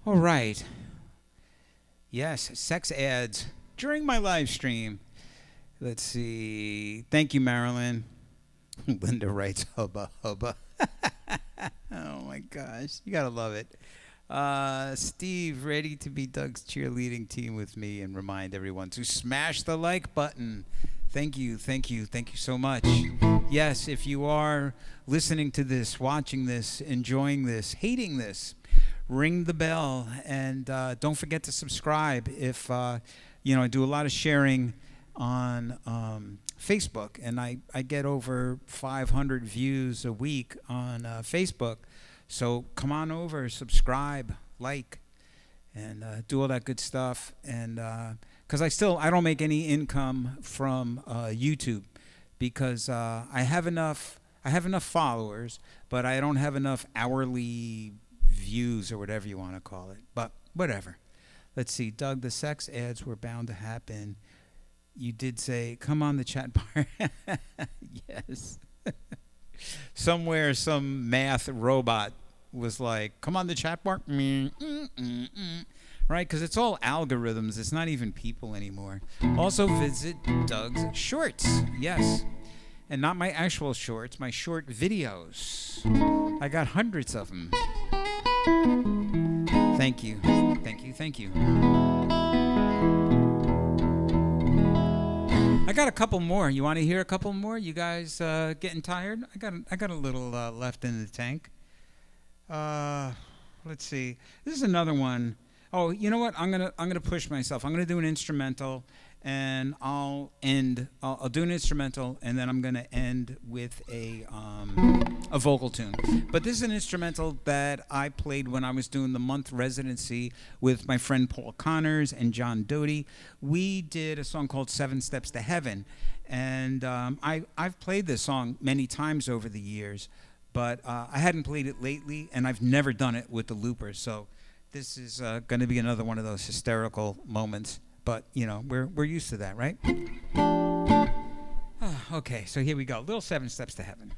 All right. Yes, sex ads during my live stream. Let's see. Thank you, Marilyn. Linda writes, hubba, hubba. Oh, my gosh. You got to love it. Steve, ready to be Doug's cheerleading team with me and remind everyone to smash the like button. Thank you, thank you, thank you so much. Yes, if you are listening to this, watching this, enjoying this, hating this, ring the bell, and don't forget to subscribe. If I do a lot of sharing on Facebook, and I get over 500 views a week on Facebook. So come on over, subscribe, like, and do all that good stuff. And because I don't make any income from YouTube, because I have enough followers, but I don't have enough hourly views or whatever you want to call it. But whatever. Let's see, Doug, the sex ads were bound to happen. You did say, come on the chat bar. Yes. Somewhere some math robot was like, come on the chat bar. Right? Because it's all algorithms. It's not even people anymore. Also visit Doug's shorts. Yes. And not my actual shorts, my short videos. I got hundreds of them. Thank you. Thank you. Thank you. I got a couple more. You want to hear a couple more? You guys getting tired? I got a little left in the tank. Let's see. This is another one. Oh, you know what? I'm gonna push myself. I'm gonna do an instrumental, and I'll do an instrumental, and then I'm gonna end with a vocal tune. But this is an instrumental that I played when I was doing the month residency with my friend Paul Connors and John Doty. We did a song called 7 Steps to Heaven, and I've played this song many times over the years, but I hadn't played it lately, and I've never done it with the looper. So this is going to be another one of those hysterical moments. But we're used to that, right? Okay, so here we go. Little 7 Steps to Heaven.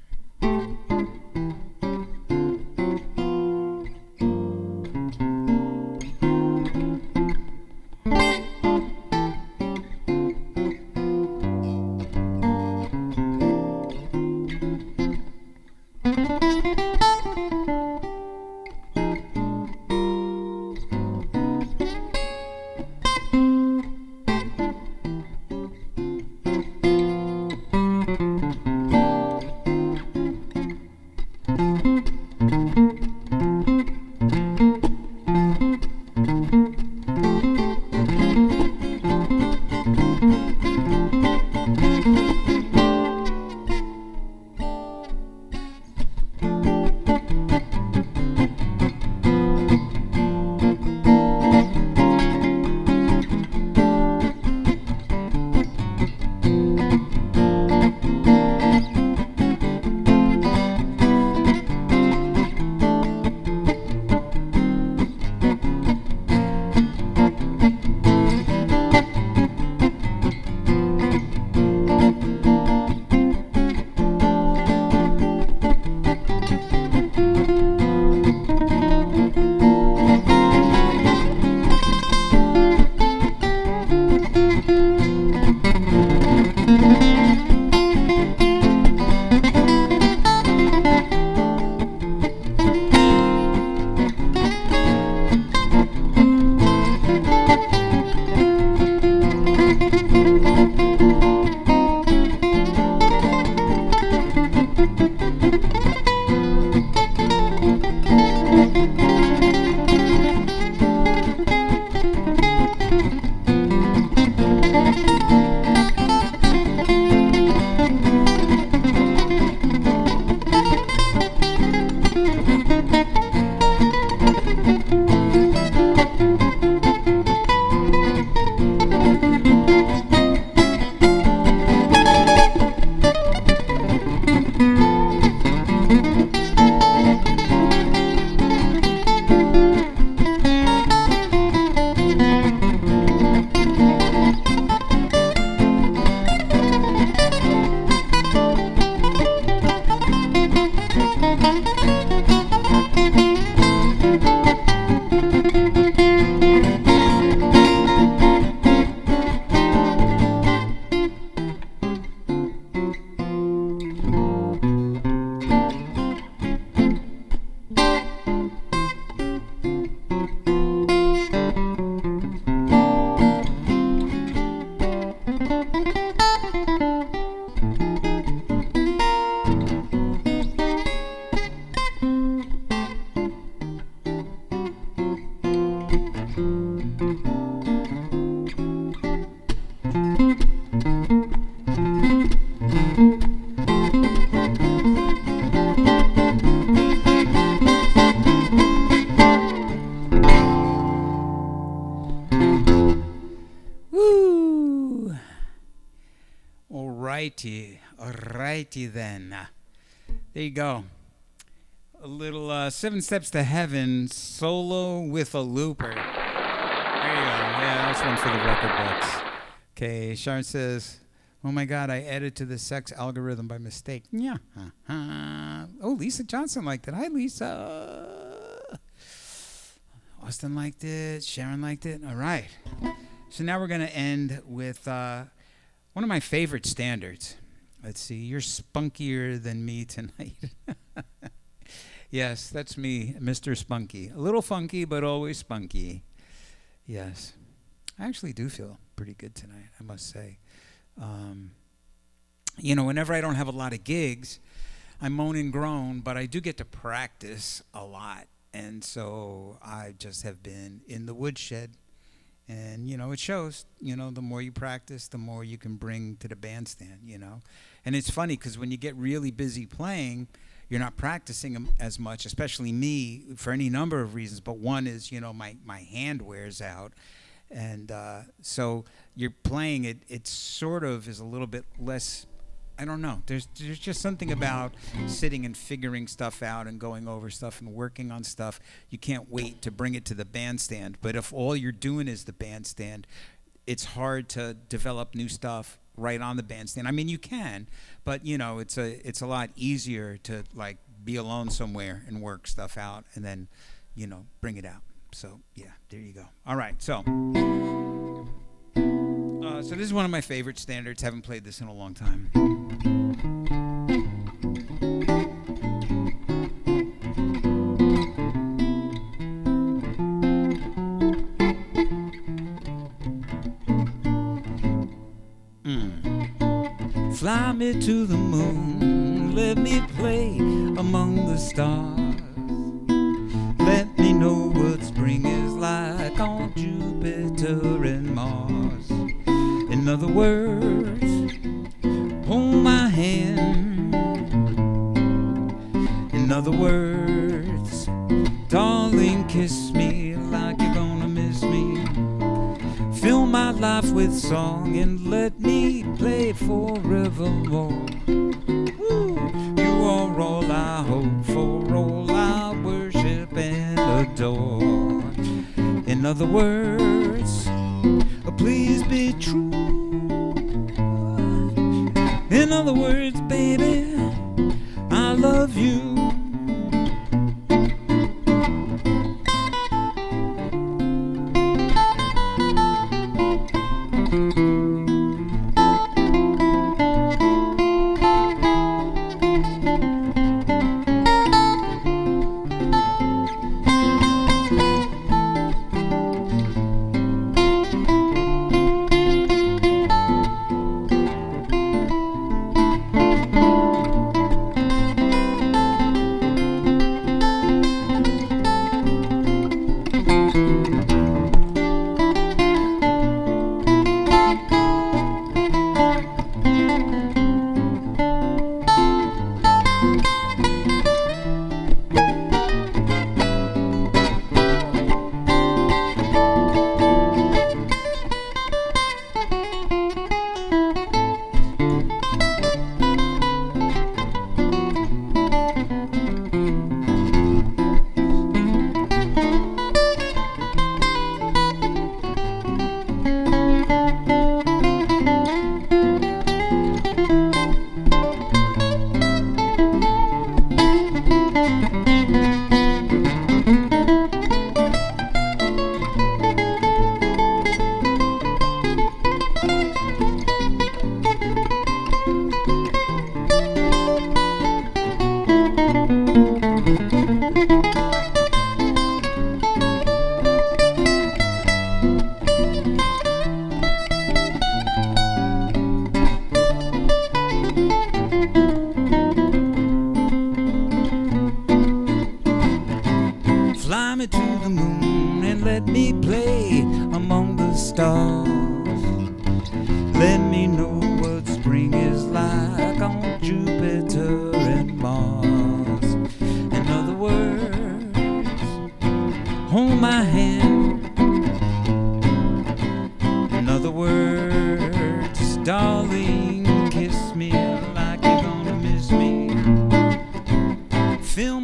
Alrighty then. There you go. A little 7 Steps to Heaven solo with a looper. There you go. Yeah, that's one for the record books. Okay, Sharon says, oh my God, I added to the sex algorithm by mistake. Yeah. Oh, Lisa Johnson liked it. Hi, Lisa. Austin liked it. Sharon liked it. All right. So now we're going to end with one of my favorite standards. Let's see. You're spunkier than me tonight. Yes, that's me, Mr. Spunky. A little funky, but always spunky. Yes. I actually do feel pretty good tonight, I must say. Whenever I don't have a lot of gigs, I moan and groan, but I do get to practice a lot. And so I just have been in the woodshed. And, it shows, the more you practice, the more you can bring to the bandstand, And it's funny because when you get really busy playing, you're not practicing as much, especially me, for any number of reasons. But one is, my hand wears out. And so you're playing it, it sort of is a little bit less, I don't know. There's just something about sitting and figuring stuff out and going over stuff and working on stuff. You can't wait to bring it to the bandstand. But if all you're doing is the bandstand, it's hard to develop new stuff right on the bandstand. I mean, you can, but it's a lot easier to like be alone somewhere and work stuff out and then, bring it out. So yeah, there you go. All right, so this is one of my favorite standards. Haven't played this in a long time. Fly me to the moon, let me play among the stars. Let me know what spring is like on Jupiter and Mars. In other words, hold my hand. In other words, darling, kiss me like you're gonna miss me. Fill my life with song and let me play forevermore. You are all I hope for, all I worship and adore. In other words, please be true. In other words, baby, I love you.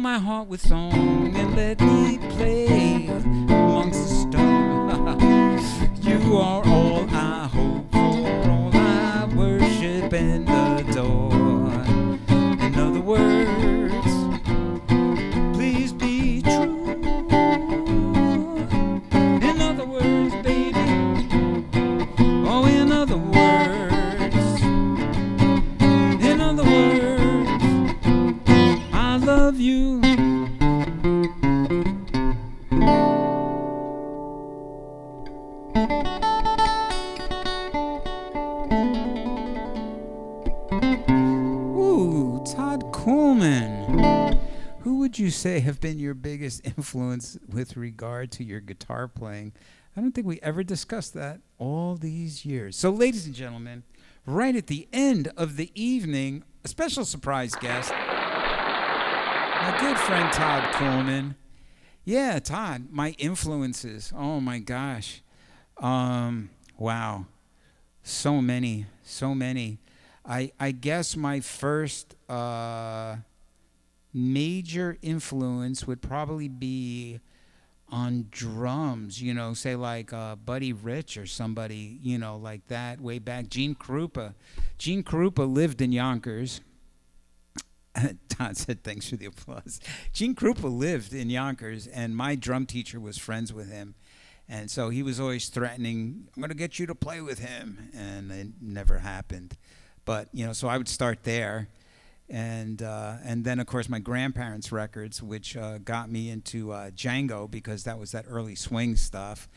my heart with song and let me play amongst the stars. You are all I hope for, all I worship and adore. In other words, please be true. In other words, baby, oh, in other words, in other words, I love you. Ooh, Todd Coleman. Who would you say have been your biggest influence with regard to your guitar playing? I don't think we ever discussed that all these years. So, ladies and gentlemen, right at the end of the evening, a special surprise guest, my good friend Todd Coleman. Yeah, Todd, my influences. Oh my gosh. Wow. So many. I guess my first major influence would probably be on drums, say like Buddy Rich or somebody, like that way back. Gene Krupa. Gene Krupa lived in Yonkers. Todd said, thanks for the applause. Gene Krupa lived in Yonkers, and my drum teacher was friends with him. And so he was always threatening, I'm going to get you to play with him. And it never happened. But, so I would start there. And then, of course, my grandparents' records, which got me into Django, because that was that early swing stuff.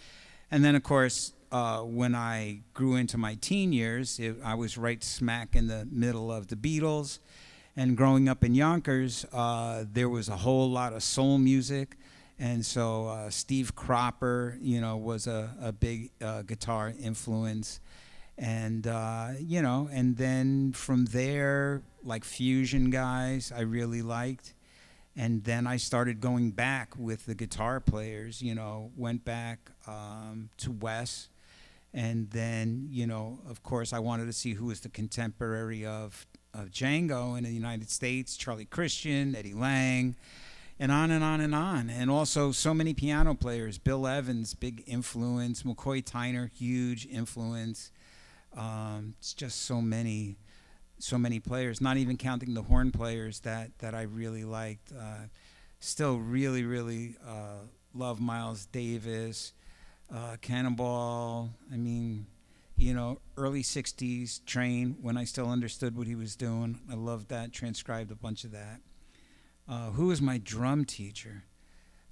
And then, of course, when I grew into my teen years, I was right smack in the middle of the Beatles. And growing up in Yonkers, there was a whole lot of soul music. And so Steve Cropper, was a big guitar influence. And, and then from there, like fusion guys, I really liked. And then I started going back with the guitar players, went back to Wes. And then, of course, I wanted to see who was the contemporary of Django in the United States, Charlie Christian, Eddie Lang, and on and on and on. And also so many piano players. Bill Evans, big influence. McCoy Tyner, huge influence. It's just so many players, not even counting the horn players that I really liked. Still really love Miles Davis, Cannonball. I mean, early 60s Train, when I still understood what he was doing. I loved that, transcribed a bunch of that. Who was my drum teacher?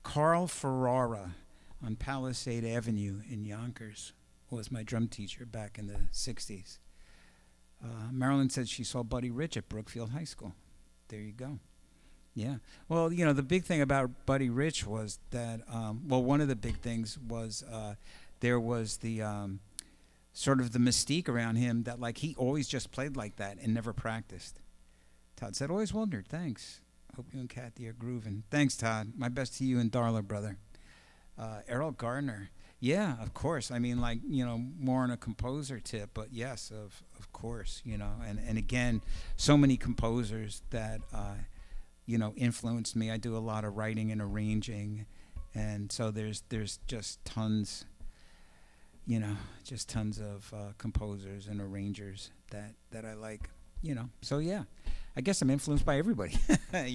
Carl Ferrara on Palisade Avenue in Yonkers was my drum teacher back in the 60s. Marilyn said she saw Buddy Rich at Brookfield High School. There you go. Yeah. Well, the big thing about Buddy Rich was that, one of the big things was there was the sort of the mystique around him that, like, he always just played like that and never practiced. Todd said, always wondered. Thanks. Hope you and Kathy are grooving. Thanks, Todd. My best to you and Darla, brother. Errol Gardner. Yeah, of course. I mean, like, more on a composer tip, but yes, of course, and again, so many composers that, influenced me. I do a lot of writing and arranging, and so there's just tons, tons of composers and arrangers that I like, So yeah, I guess I'm influenced by everybody. I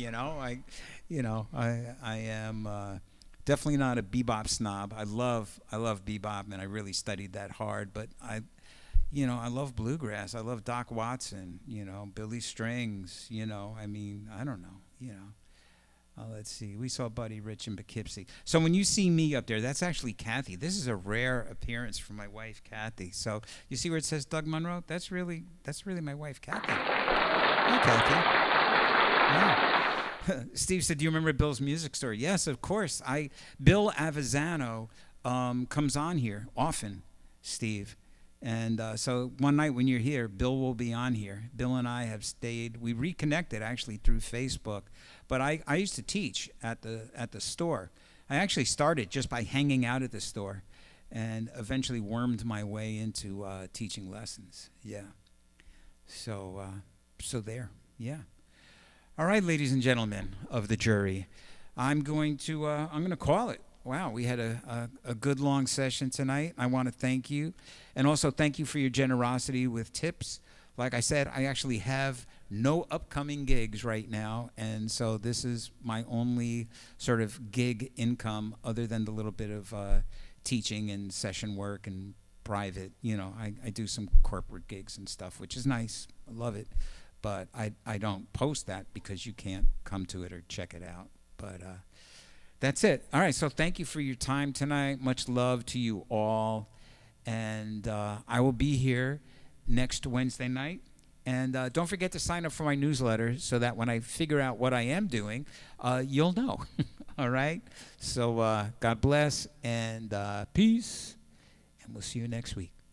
am definitely not a bebop snob. I love bebop, and I really studied that hard. But I love bluegrass. I love Doc Watson. Billy Strings. I mean, I don't know. Let's see. We saw Buddy Rich in Poughkeepsie. So when you see me up there, that's actually Kathy. This is a rare appearance from my wife, Kathy. So you see where it says Doug Munro? That's really my wife, Kathy. Hi, Kathy. Yeah. Steve said, do you remember Bill's music store? Yes, of course. Bill Avezzano comes on here often, Steve. And so one night when you're here, Bill will be on here. Bill and I have stayed. We reconnected actually through Facebook. But I used to teach at the store. I actually started just by hanging out at the store, and eventually wormed my way into teaching lessons. Yeah. So there. Yeah. All right, ladies and gentlemen of the jury, I'm going to call it. Wow, we had a good long session tonight. I want to thank you, and also thank you for your generosity with tips. Like I said, I actually have no upcoming gigs right now, and so this is my only sort of gig income other than the little bit of teaching and session work and private. You know, I do some corporate gigs and stuff, which is nice. I love it. But I don't post that because you can't come to it or check it out. But that's it. All right, so thank you for your time tonight. Much love to you all. And I will be here next Wednesday night. And don't forget to sign up for my newsletter so that when I figure out what I am doing, you'll know. All right? So God bless and peace. And we'll see you next week.